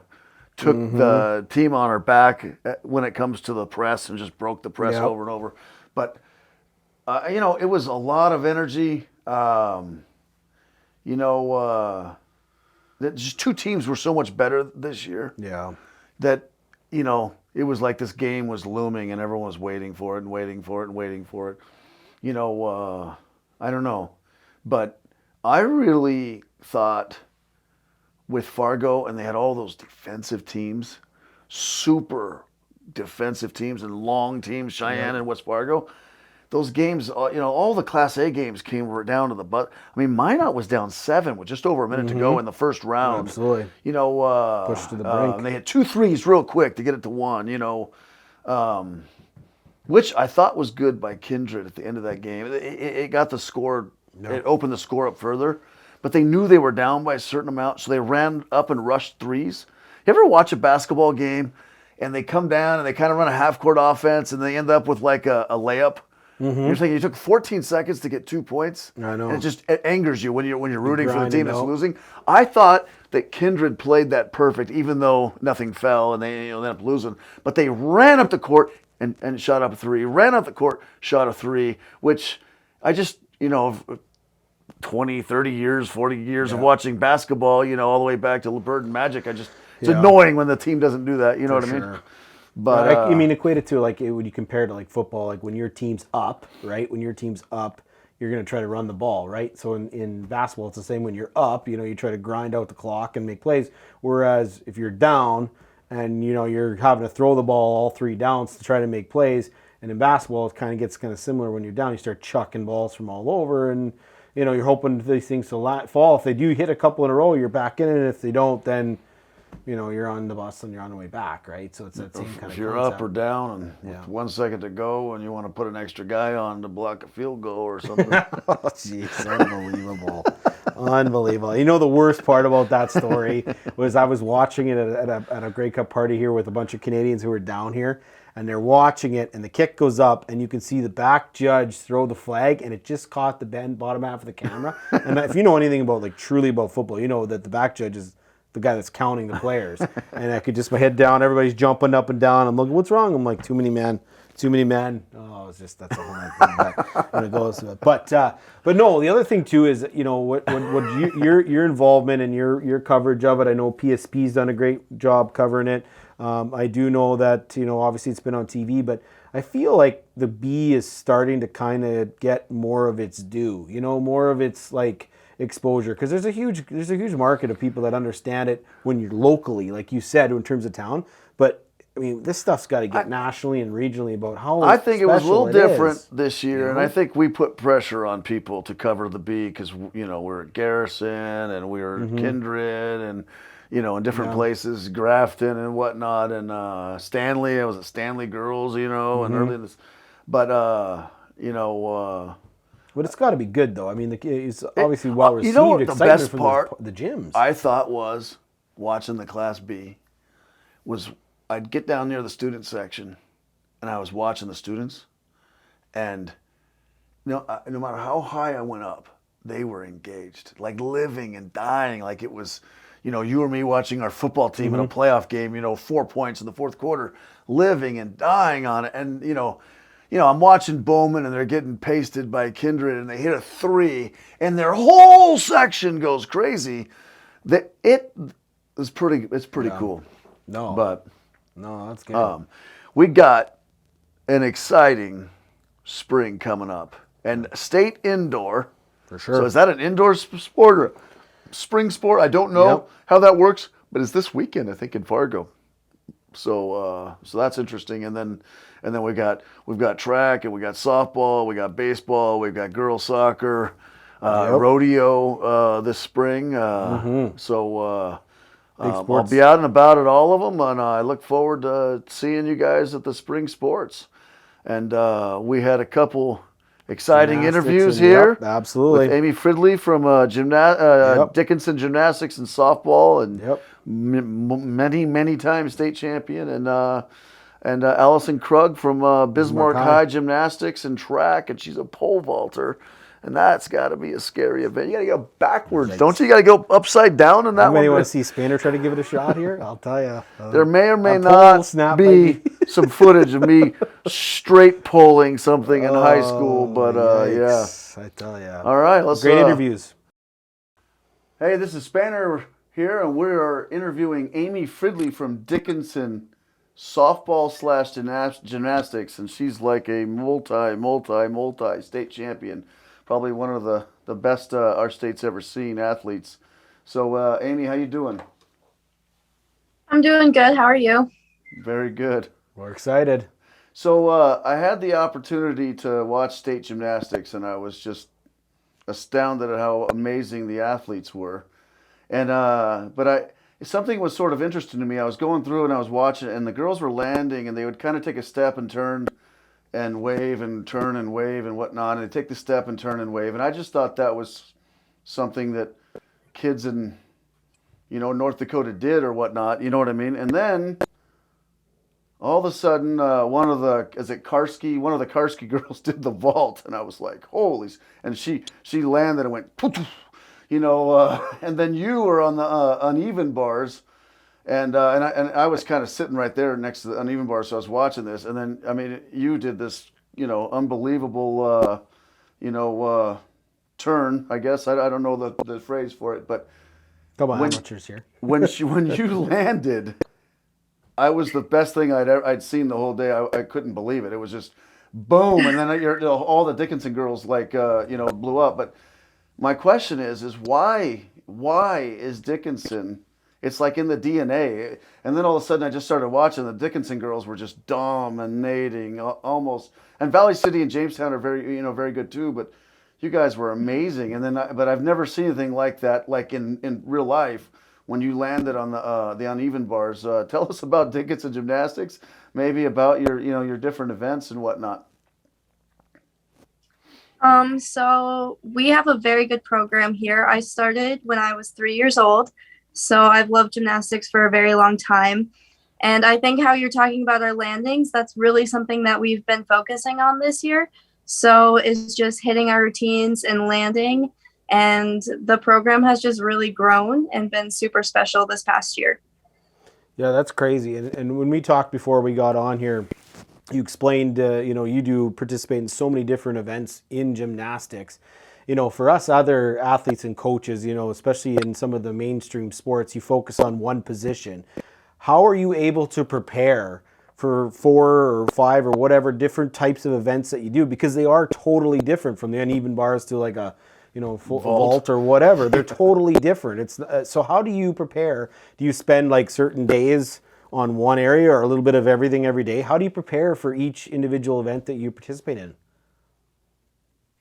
took the team on her back when it comes to the press and just broke the press over and over. But, it was a lot of energy. Just two teams were so much better this year. Yeah. That, it was like this game was looming and everyone was waiting for it and waiting for it and waiting for it. I don't know. But I really thought with Fargo, and they had all those defensive teams, super defensive teams and long teams, Cheyenne and West Fargo. Those games, all the Class A games came down to the butt. I mean, Minot was down 7 with just over a minute to go in the first round. Absolutely. Pushed to the brink. They had 2 threes real quick to get it to 1, which I thought was good by Kindred at the end of that game. It got the score, it opened the score up further, but they knew they were down by a certain amount, so they ran up and rushed threes. You ever watch a basketball game and they come down and they kind of run a half-court offense and they end up with like a layup? You're thinking you took 14 seconds to get 2 points. I know. And it angers you when you're rooting for the team that's losing. I thought that Kindred played that perfect, even though nothing fell and they ended up losing. But they ran up the court and shot up a 3. Ran up the court, shot a 3, which I just, 20, 30 years, 40 years of watching basketball, all the way back to Bird and Magic. It's annoying when the team doesn't do that. You know what I mean? But I mean, equate it to like when you compare it to like football, like when your team's up, right? When your team's up, you're going to try to run the ball, right? So in basketball, it's the same. When you're up, you try to grind out the clock and make plays. Whereas if you're down and you're having to throw the ball all 3 downs to try to make plays, and in basketball, it kind of gets kind of similar. When you're down, you start chucking balls from all over, and you're hoping for these things to fall. If they do hit a couple in a row, you're back in it. And if they don't, then you're on the bus and you're on the way back, right? So it's that same kind of concept. If you're up or down and with 1 second to go and you want to put an extra guy on to block a field goal or something. Oh, jeez, unbelievable. Unbelievable. The worst part about that story was I was watching it at a Grey Cup party here with a bunch of Canadians who were down here, and they're watching it, and the kick goes up, and you can see the back judge throw the flag, and it just caught the bottom half of the camera. And if you know anything about, like, truly about football, you know that the back judge is the guy that's counting the players. And I could just, my head down, everybody's jumping up and down. I'm looking, what's wrong? I'm like, too many men. Oh, it's just, that's a whole other thing back when it goes. But no, the other thing too is, what your involvement and your coverage of it. I know PSP's done a great job covering it. I do know that, obviously it's been on TV, but I feel like the B is starting to kind of get more of its due, more of its like exposure, because there's a huge market of people that understand it when you're locally, like you said, in terms of town. But I mean, this stuff's got to get nationally and regionally about how I think it was a little different is, this year, and I think we put pressure on people to cover the B because, we're at Garrison and we were at Kindred and, in different places, Grafton and whatnot, and Stanley. I was at Stanley Girls, and early in this. But, But it's got to be good, though. I mean, it's obviously well received. What the best part the gyms. I thought was watching the Class B was I'd get down near the student section, and I was watching the students, and no matter how high I went up, they were engaged, like living and dying, like it was, you or me watching our football team in a playoff game, 4 points in the fourth quarter, living and dying on it, and I'm watching Bowman, and they're getting pasted by Kindred, and they hit a 3, and their whole section goes crazy. It's pretty cool. No, that's good. We got an exciting spring coming up, and state indoor. For sure. So is that an indoor sport or a spring sport? I don't know how that works, but it's this weekend, I think, in Fargo. So that's interesting. And then we've got track, and we got softball, we got baseball, we've got girls soccer, rodeo this spring. So I'll be out and about at all of them, and I look forward to seeing you guys at the spring sports. And we had a couple exciting interviews here. Absolutely. With Amy Fridley from Dickinson Gymnastics and softball, and many times state champion, and Allison Krug from Bismarck High Gymnastics and track, and she's a pole vaulter. And that's got to be a scary event. You got to go backwards, don't you? You got to go upside down in that one. Anybody want to see Spanner try to give it a shot here? I'll tell you. There may or may not be some footage of me straight pulling something in high school, but I tell you. All right, let's great interviews. Hey, this is Spanner here, and we are interviewing Amy Fridley from Dickinson softball / gymnastics, and she's like a multi state champion. Probably one of the best our state's ever seen athletes. So, Amy, how you doing? I'm doing good. How are you? Very good. We're excited. So, I had the opportunity to watch state gymnastics, and I was just astounded at how amazing the athletes were. And something was sort of interesting to me. I was going through and I was watching, and the girls were landing, and they would kind of take a step and turn and wave and turn and wave and whatnot, and they take the step and turn and wave. And I just thought that was something that kids in, North Dakota did or whatnot, you know what I mean? And then all of a sudden, one of the Karski girls did the vault, and I was like, holy, and she landed and went, and then you were on the uneven bars, and I was kind of sitting right there next to the uneven bars, so I was watching this, and then, I mean, you did this, unbelievable, turn, I guess. I don't know the phrase for it, but come on, amateurs here. when you landed, I was the best thing I'd seen the whole day. I couldn't believe it. It was just boom, and then all the Dickinson girls blew up. But my question is why is Dickinson? It's like in the DNA. And then all of a sudden I just started watching. The Dickinson girls were just dominating almost. And Valley City and Jamestown are very good too. But you guys were amazing. And then, but I've never seen anything like that, like in real life. When you landed on the uneven bars, tell us about Dickinson Gymnastics, maybe about your different events and whatnot. So we have a very good program here. I started when I was 3 years old, so I've loved gymnastics for a very long time. And I think how you're talking about our landings, that's really something that we've been focusing on this year. So it's just hitting our routines and landing. And the program has just really grown and been super special this past year. Yeah, that's crazy. And when we talked before we got on here, you explained, you do participate in so many different events in gymnastics. For us other athletes and coaches, especially in some of the mainstream sports, you focus on one position. How are you able to prepare for 4 or 5 or whatever different types of events that you do? Because they are totally different, from the uneven bars to like a vault or whatever. They're totally different. So how do you prepare? Do you spend like certain days on one area or a little bit of everything every day? How do you prepare for each individual event that you participate in?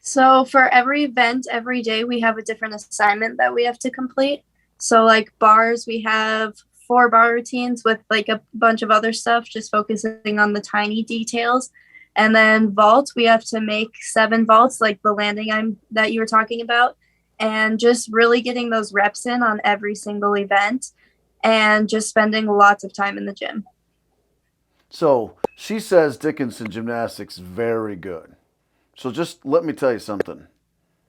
So for every event, every day, we have a different assignment that we have to complete. So like bars, we have 4 bar routines with like a bunch of other stuff, just focusing on the tiny details. And then vault, we have to make 7 vaults, like the landing that you were talking about, and just really getting those reps in on every single event and just spending lots of time in the gym. So she says Dickinson Gymnastics very good. So just let me tell you something.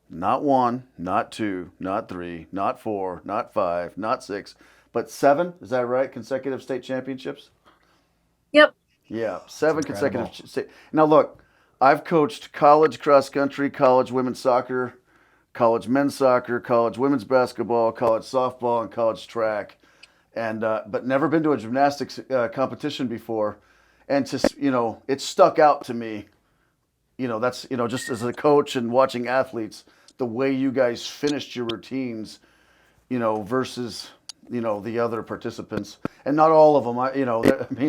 Not 1, not 2, not 3, not 4, not 5, not 6, but 7. Is that right? Consecutive state championships? Yep. Yeah, 7 consecutive state. Now look, I've coached college cross country, college women's soccer, college men's soccer, college women's basketball, college softball, and college track, and but never been to a gymnastics competition before, and just it stuck out to me. That's just as a coach and watching athletes, the way you guys finished your routines, versus the other participants, and not all of them.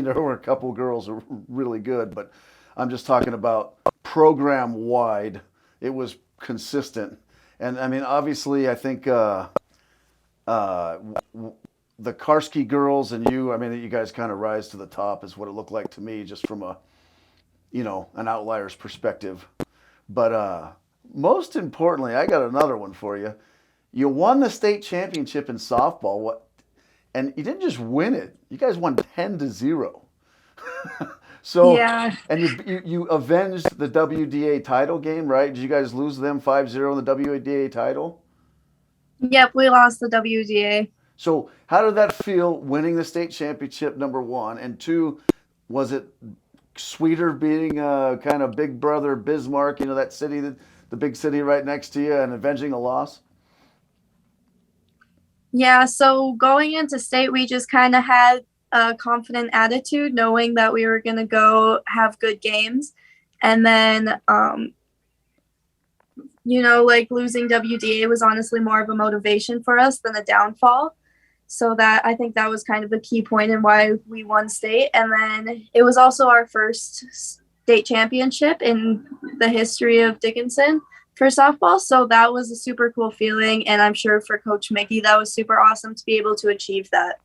There were a couple girls who were really good, but I'm just talking about program wide. It was consistent, and I mean, obviously, I think the Karski girls and you. I mean, you guys kind of rise to the top, is what it looked like to me, just from a an outlier's perspective. But most importantly, I got another one for you. You won the state championship in softball. And you didn't just win it. You guys won 10-0. So yeah. And you avenged the WDA title game, right? Did you guys lose them 5-0 in the WDA title? Yep, we lost the WDA. So how did that feel, winning the state championship, number 1? And 2, was it sweeter being kind of big brother Bismarck, that city, the big city right next to you, and avenging a loss? Yeah, so going into state, we just kind of had a confident attitude, knowing that we were going to go have good games. And then, like losing WDA was honestly more of a motivation for us than a downfall. So I think that was kind of the key point in why we won state. And then it was also our first state championship in the history of Dickinson for softball. So that was a super cool feeling. And I'm sure for Coach Mickey, that was super awesome to be able to achieve that.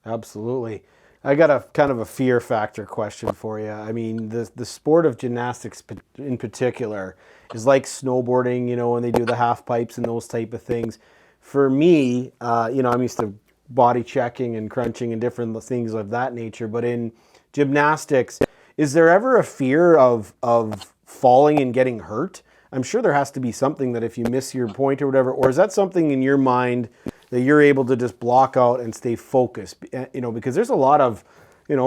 Absolutely. I got a kind of a fear factor question for you. I mean, the sport of gymnastics in particular is like snowboarding, when they do the half pipes and those type of things. For me, I'm used to body checking and crunching and different things of that nature. But in gymnastics, is there ever a fear of falling and getting hurt? I'm sure there has to be something that if you miss your point or whatever, or is that something in your mind that you're able to just block out and stay focused? Because there's a lot of,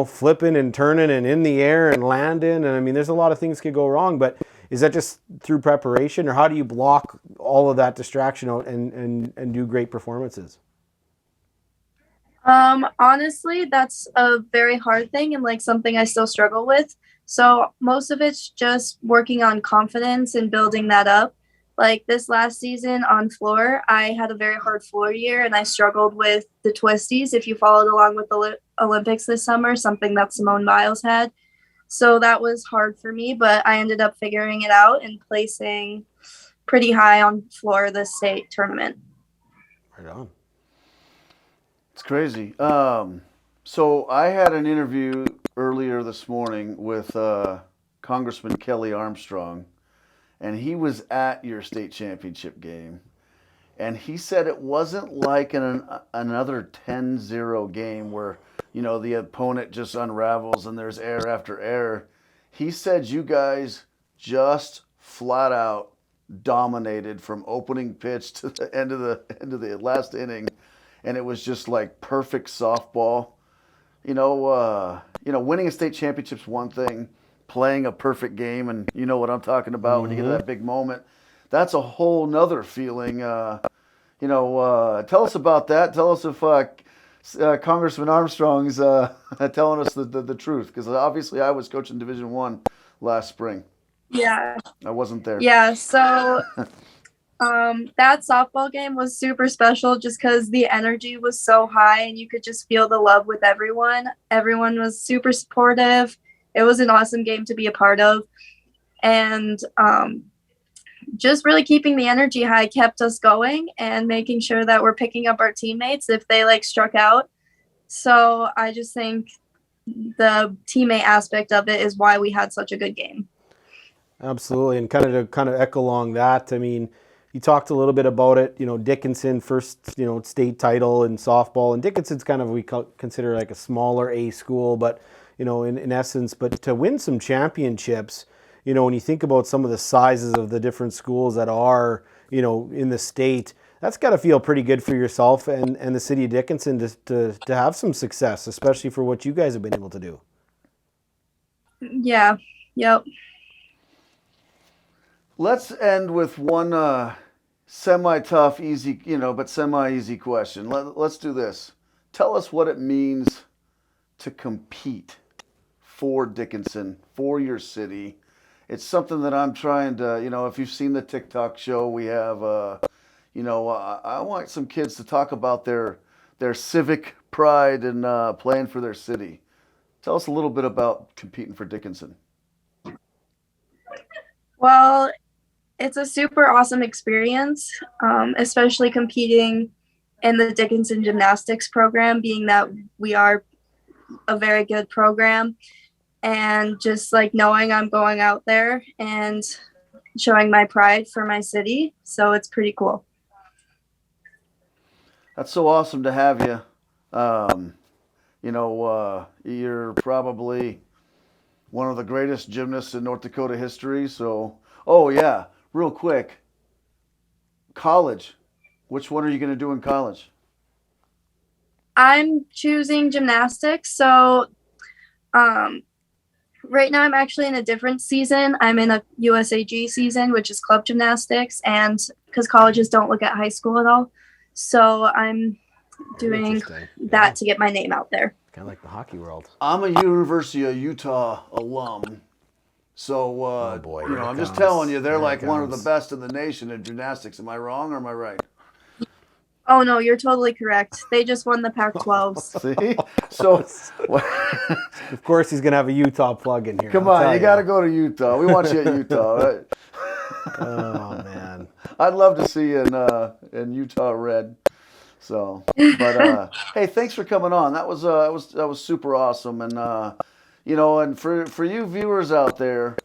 flipping and turning and in the air and landing. And I mean, there's a lot of things could go wrong, but is that just through preparation, or how do you block all of that distraction out and do great performances? Honestly, that's a very hard thing and like something I still struggle with. So most of it's just working on confidence and building that up. Like this last season on floor, I had a very hard floor year and I struggled with the twisties. If you followed along with the Olympics this summer, something that Simone Biles had. So that was hard for me, but I ended up figuring it out and placing pretty high on floor this state tournament. Right on. It's crazy. So I had an interview earlier this morning with Congressman Kelly Armstrong, and he was at your state championship game, and he said it wasn't like another 10-0 game where the opponent just unravels and there's error after error. He said you guys just flat out dominated from opening pitch to the end of the last inning, and it was just like perfect softball. Winning a state championship's one thing, playing a perfect game, and you know what I'm talking about when you get to that big moment. That's a whole nother feeling. Tell us about that. Tell us if Congressman Armstrong's telling us the truth, because obviously I was coaching Division I last spring. Yeah. I wasn't there. Yeah, so That softball game was super special just because the energy was so high and you could just feel the love with everyone. Everyone was super supportive. It was an awesome game to be a part of. And just really keeping the energy high kept us going and making sure that we're picking up our teammates if they like struck out. So I just think the teammate aspect of it is why we had such a good game. Absolutely. And kind of echo along that, I mean, you talked a little bit about it, you know, Dickinson first, you know, state title in softball, and Dickinson's kind of, we consider like a smaller A school, but, you know, in essence, but to win some championships, you know, when you think about some of the sizes of the different schools that are, you know, in the state, that's got to feel pretty good for yourself and the city of Dickinson to have some success, especially for what you guys have been able to do. Yeah. Yep. Let's end with one semi-tough, easy, you know, but semi-easy question. Let's do this. Tell us what it means to compete for Dickinson, for your city. It's something that I'm trying to, you know, if you've seen the TikTok show, we have, you know, I want some kids to talk about their civic pride and playing for their city. Tell us a little bit about competing for Dickinson. Well, it's a super awesome experience, especially competing in the Dickinson Gymnastics program, being that we are a very good program, and just like knowing I'm going out there and showing my pride for my city. So it's pretty cool. That's so awesome to have you. You know, you're probably one of the greatest gymnasts in North Dakota history. So, oh yeah, real quick, college. Which one are you going to do in college? I'm choosing gymnastics. So right now I'm actually in a different season. I'm in a USAG season, which is club gymnastics, and because colleges don't look at high school at all. So I'm doing that to get my name out there. Kind of like the hockey world. I'm a University of Utah alum. So, oh boy, you know, I'm just telling you, they're like one of the best in the nation in gymnastics. Am I wrong or am I right? Oh, no, you're totally correct. They just won the Pac-12s. See? So, of course, he's going to have a Utah plug in here. Come on, you got to go to Utah. We want you at Utah, right? Oh, man. I'd love to see you in Utah red. So, but hey, thanks for coming on. That was super awesome. And you know, and for you viewers out there,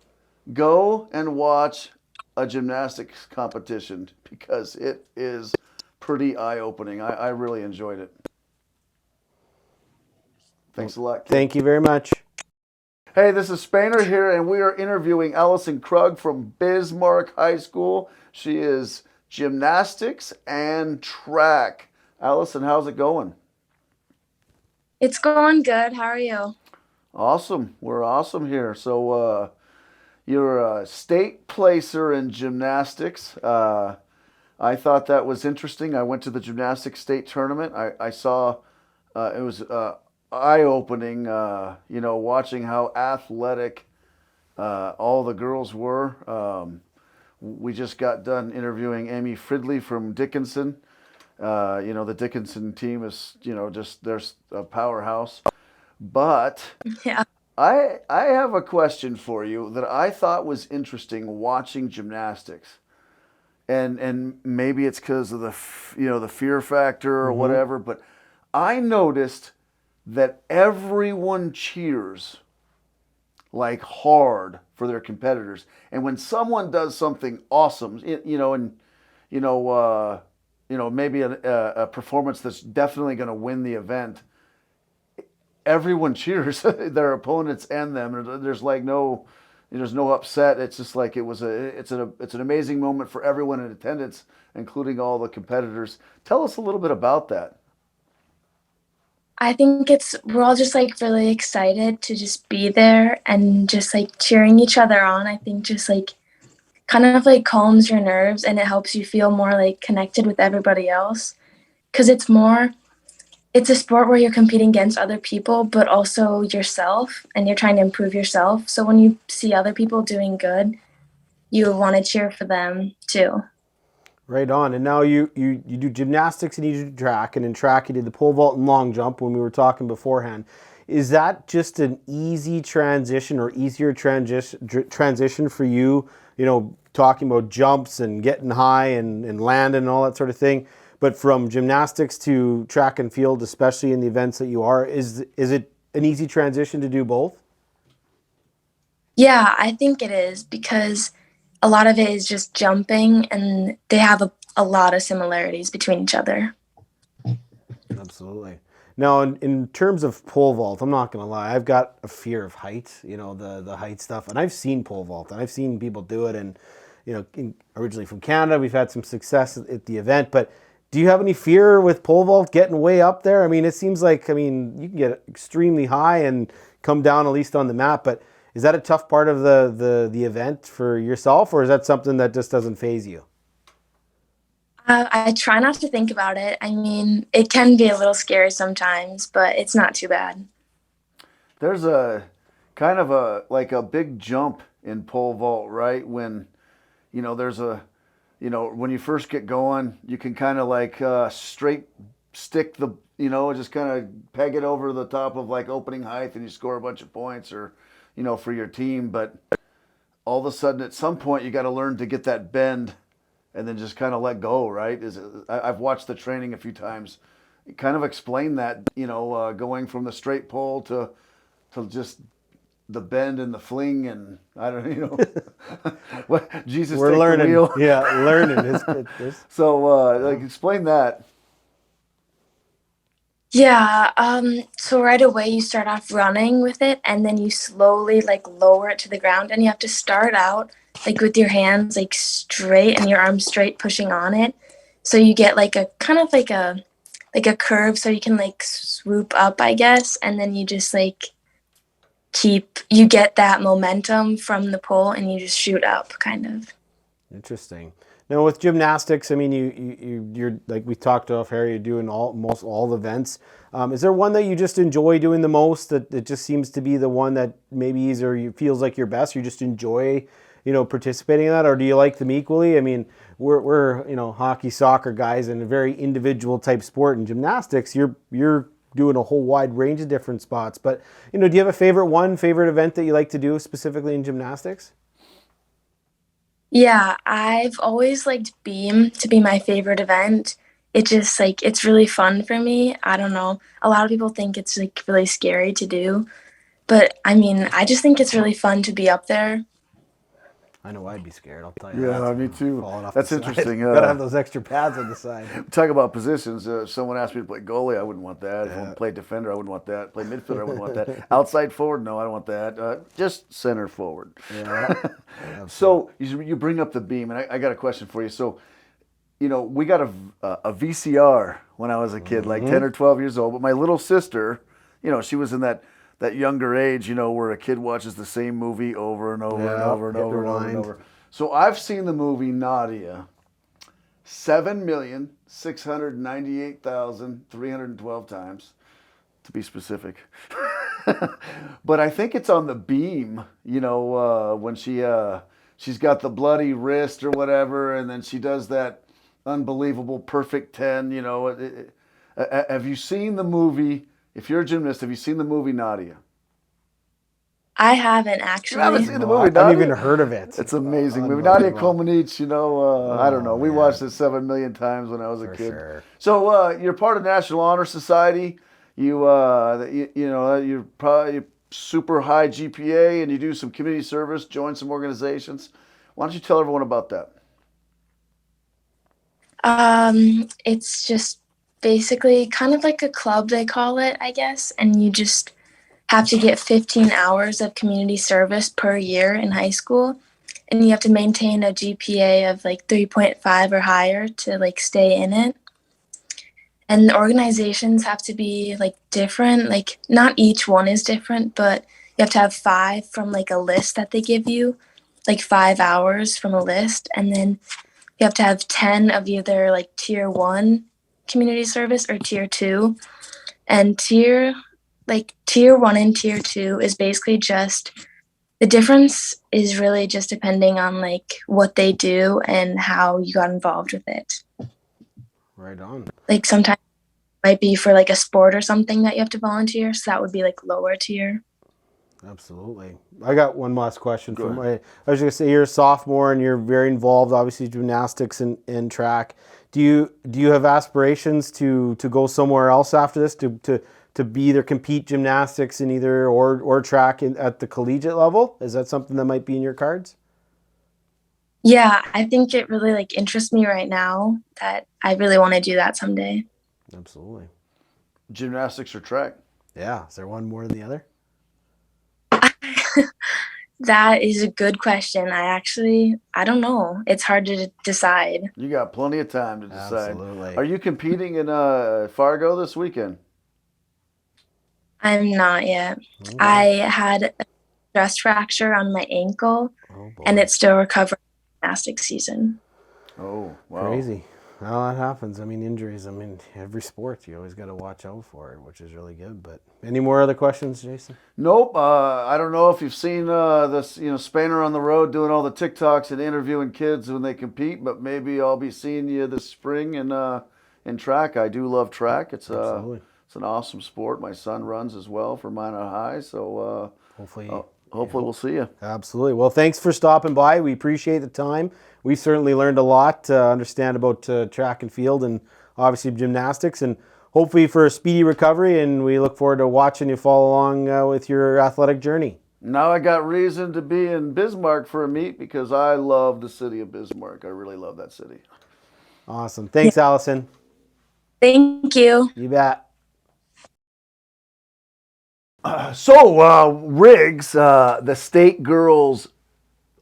go and watch a gymnastics competition because it is pretty eye-opening. I really enjoyed it. Thanks a lot, kid. Thank you very much. Hey, this is Spainer here, and we are interviewing Allison Krug from Bismarck High School. She is gymnastics and track. Allison, how's it going? It's going good. How are you? Awesome. We're awesome here. So you're a state placer in gymnastics. I thought that was interesting. I went to the gymnastics state tournament. I saw it was eye-opening, you know, watching how athletic all the girls were. We just got done interviewing Amy Fridley from Dickinson. You know, the Dickinson team is, you know, just there's a powerhouse. But Yeah. I have a question for you that I thought was interesting watching gymnastics. And maybe it's because of the fear factor or whatever, but I noticed that everyone cheers like hard for their competitors. And when someone does something awesome, maybe a performance that's definitely going to win the event, everyone cheers their opponents and them. There's like there's no upset. It's just like it's an amazing moment for everyone in attendance, including all the competitors. Tell us a little bit about that. I think we're all just like really excited to just be there and just like cheering each other on. I think just like kind of like calms your nerves and it helps you feel more like connected with everybody else. Because it's a sport where you're competing against other people, but also yourself, and you're trying to improve yourself. So when you see other people doing good, you want to cheer for them too. Right on. And now you do gymnastics and you do track, and in track you did the pole vault and long jump when we were talking beforehand. Is that just an easy transition or easier transition for you, talking about jumps and getting high and landing and all that sort of thing? But from gymnastics to track and field, especially in the events that you are, is it an easy transition to do both? Yeah, I think it is because a lot of it is just jumping and they have a lot of similarities between each other. Absolutely. Now, in terms of pole vault, I'm not going to lie. I've got a fear of height, the height stuff. And I've seen pole vault, and I've seen people do it. And, originally from Canada, we've had some success at the event. But do you have any fear with pole vault getting way up there? I mean, it seems like, you can get extremely high and come down at least on the map. But is that a tough part of the event for yourself, or is that something that just doesn't faze you? I try not to think about it. I mean, it can be a little scary sometimes, but it's not too bad. There's a kind of a big jump in pole vault, right? When, there's when you first get going, you can kind of straight stick the, just kind of peg it over the top of opening height and you score a bunch of points or, for your team. But all of a sudden at some point you got to learn to get that bend and then just kind of let go, right? I've watched the training a few times. Kind of explain that, going from the straight pole to just the bend and the fling, and I don't what Jesus. We're take learning, the wheel. yeah, learning. So, explain that. Yeah. So right away you start off running with it, and then you slowly lower it to the ground, and you have to start out with your hands straight and your arms straight pushing on it. So you get a kind of a curve so you can swoop up, I guess. And then you just you get that momentum from the pole and you just shoot up kind of. Interesting. Now with gymnastics, I mean, you're like we talked off, Harry, you're doing almost all the events. Is there one that you just enjoy doing the most, that just seems to be the one that maybe you feels like your best, you just enjoy participating in that, or do you like them equally? I mean, we're hockey, soccer guys in a very individual type sport. In gymnastics, you're doing a whole wide range of different spots. But do you have a favorite event that you like to do specifically in gymnastics? Yeah, I've always liked beam to be my favorite event. It just it's really fun for me. I don't know. A lot of people think it's really scary to do, but I mean, I just think it's really fun to be up there. I know I'd be scared, I'll tell you. Yeah, me too. That's interesting. Gotta have those extra pads on the side. Talk about positions. If someone asked me to play goalie, I wouldn't want that. If I play defender, I wouldn't want that. Play midfielder, I wouldn't want that. Outside forward, no, I don't want that. Just center forward. Yeah. So you bring up the beam, and I got a question for you. So, we got a VCR when I was a kid, 10 or 12 years old. But my little sister, she was in that younger age, where a kid watches the same movie over and over and over and over and over and over. So I've seen the movie Nadia 7,698,312 times, to be specific. But I think it's on the beam, when she's got the bloody wrist or whatever, and then she does that unbelievable perfect 10. Have you seen the movie? If you're a gymnast, have you seen the movie Nadia? I haven't actually. You haven't seen the movie Nadia? I haven't even heard of it. It's an amazing movie. Nadia Comaneci, I don't know. We watched it 7 million times when I was a kid. Sure. So you're part of National Honor Society. You're probably super high GPA, and you do some community service, join some organizations. Why don't you tell everyone about that? It's just basically kind of like a club, they call it, I guess, and you just have to get 15 hours of community service per year in high school, and you have to maintain a GPA of 3.5 or higher to stay in it. And the organizations have to be different, not each one is different, but you have to have 5 from a list that they give you, 5 hours from a list, and then you have to have 10 of either tier 1 community service or tier 2. And tier 1 and tier 2 is basically just The difference is really just depending on like what they do and how you got involved with it. Right on. Like sometimes it might be for like a sport or something that you have to volunteer, so that would be like lower tier. Absolutely. I got one last question. I was just gonna say, you're a sophomore and you're very involved, obviously, gymnastics and track. Do you have aspirations to go somewhere else after this to be either compete gymnastics in either or track at the collegiate level? Is that something that might be in your cards? Yeah, I think it really like interests me right now that I really want to do that someday. Absolutely. Gymnastics or track? Yeah. Is there one more than the other? That is a good question. I don't know. It's hard to decide. You got plenty of time to decide. Absolutely. Are you competing in Fargo this weekend? I'm not yet. Okay. I had a stress fracture on my ankle, Oh, and it's still recovering gymnastics season. Oh, wow. Crazy. Well, that happens. I mean, injuries. I mean, every sport you always got to watch out for it, which is really good. But any more other questions, Jason? Nope. I don't know if you've seen this, Spainer on the road doing all the TikToks and interviewing kids when they compete, but maybe I'll be seeing you this spring in track. I do love track. It's Absolutely. It's an awesome sport. My son runs as well for Minot High, so Hopefully we'll see you. Absolutely. Well, thanks for stopping by. We appreciate the time. We certainly learned a lot to understand about track and field and obviously gymnastics, and hopefully for a speedy recovery. And we look forward to watching you follow along with your athletic journey. Now I got reason to be in Bismarck for a meet because I love the city of Bismarck. I really love that city. Awesome. Thanks, Allison. Thank you. You bet. Riggs, the state girls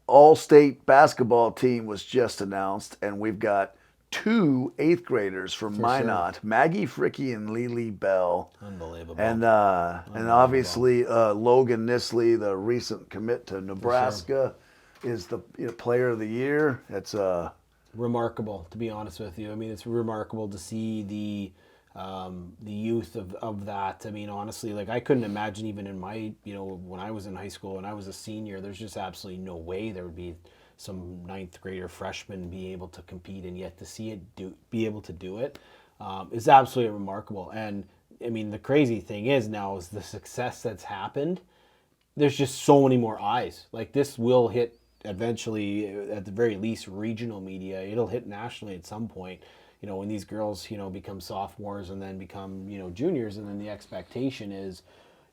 all-state basketball team was just announced, and we've got 2 8th graders from Minot, sure. Maggie Fricky and Lily Bell. Unbelievable. And obviously Logan Nisley, the recent commit to Nebraska, is the player of the year. It's remarkable, to be honest with you. I mean, it's remarkable to see the youth of that. I mean, honestly, like I couldn't imagine even in my, when I was in high school and I was a senior, there's just absolutely no way there would be some 9th grader freshman be able to compete, and yet to see it be able to do it is absolutely remarkable. And I mean, the crazy thing is now is the success that's happened. There's just so many more eyes. Like this will hit eventually, at the very least, regional media. It'll hit nationally at some point. When these girls, become sophomores and then become, juniors, and then the expectation is,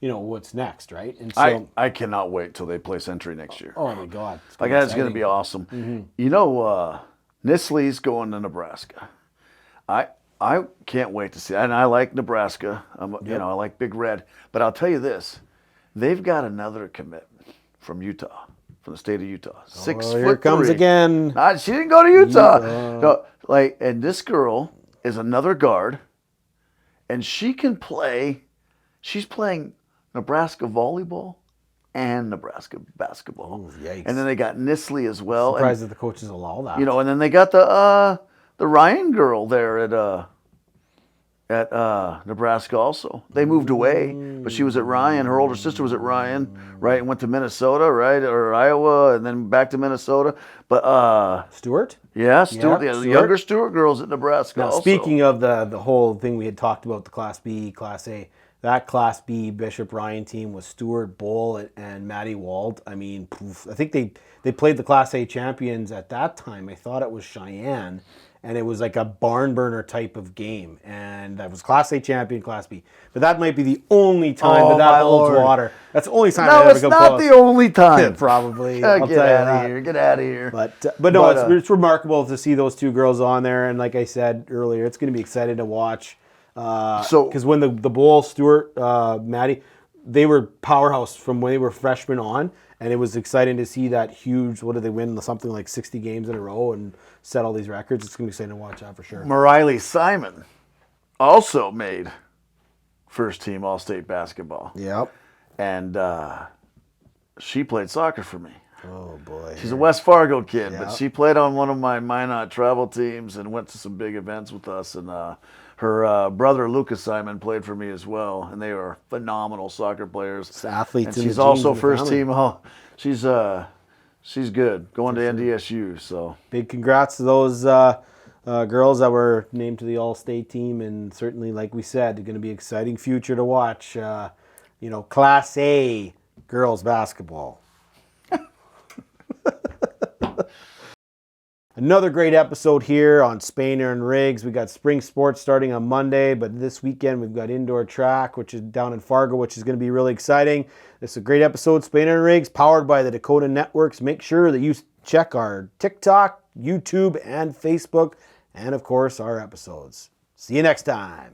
what's next, right? And so I cannot wait till they place entry next year. Oh my God. It's going to be awesome. Mm-hmm. Nisley's going to Nebraska. I can't wait to see it. And I like Nebraska. I like Big Red. But I'll tell you this. They've got another commitment from Utah. From the state of Utah. 6 foot. Here comes again. She didn't go to Utah. No, and this girl is another guard, and she can play. She's playing Nebraska volleyball and Nebraska basketball. Oh, yikes. And then they got Nisley as well. Surprised that the coaches allow that. And then they got the Ryan girl there at Nebraska also. They moved away, but she was at Ryan. Her older sister was at Ryan, right, and went to Minnesota, right, or Iowa, and then back to Minnesota. But Stewart? Yeah, Stewart. Yeah, the younger Stewart girls at Nebraska. Now, also. Speaking of the whole thing we had talked about, the Class B, Class A, that Class B Bishop Ryan team was Stewart, Bowl, and Maddie Wald. I mean, I think they played the Class A champions at that time. I thought it was Cheyenne. And it was like a barn burner type of game. And that was Class A champion, Class B. But that might be the only time that holds water. That's the only time that ever go close. No, it's not the only time. Probably. Get out of here. Get out of here. But no, it's remarkable to see those 2 girls on there. And like I said earlier, it's going to be exciting to watch. Because when the Bowl, Stewart, Maddie, they were powerhouse from when they were freshmen on. And it was exciting to see that huge, what did they win? Something like 60 games in a row and set all these records. It's going to be exciting to watch that for sure. Mariley Simon also made first team All-State basketball. Yep. And she played soccer for me. Oh, boy. She's a West Fargo kid, but she played on one of my Minot travel teams and went to some big events with us. And her brother, Lucas Simon, played for me as well. And they are phenomenal soccer players. It's athletes. And she's also first team she's good. Going to NDSU, so Big congrats to those girls that were named to the All-State team, and certainly, like we said, going to be an exciting future to watch. Class A girls basketball. Another great episode here on Spener and Riggs. We got spring sports starting on Monday, but this weekend we've got indoor track, which is down in Fargo, which is going to be really exciting. This is a great episode, Spener and Riggs, powered by the Dakota Networks. Make sure that you check our TikTok, YouTube, and Facebook, and of course our episodes. See you next time.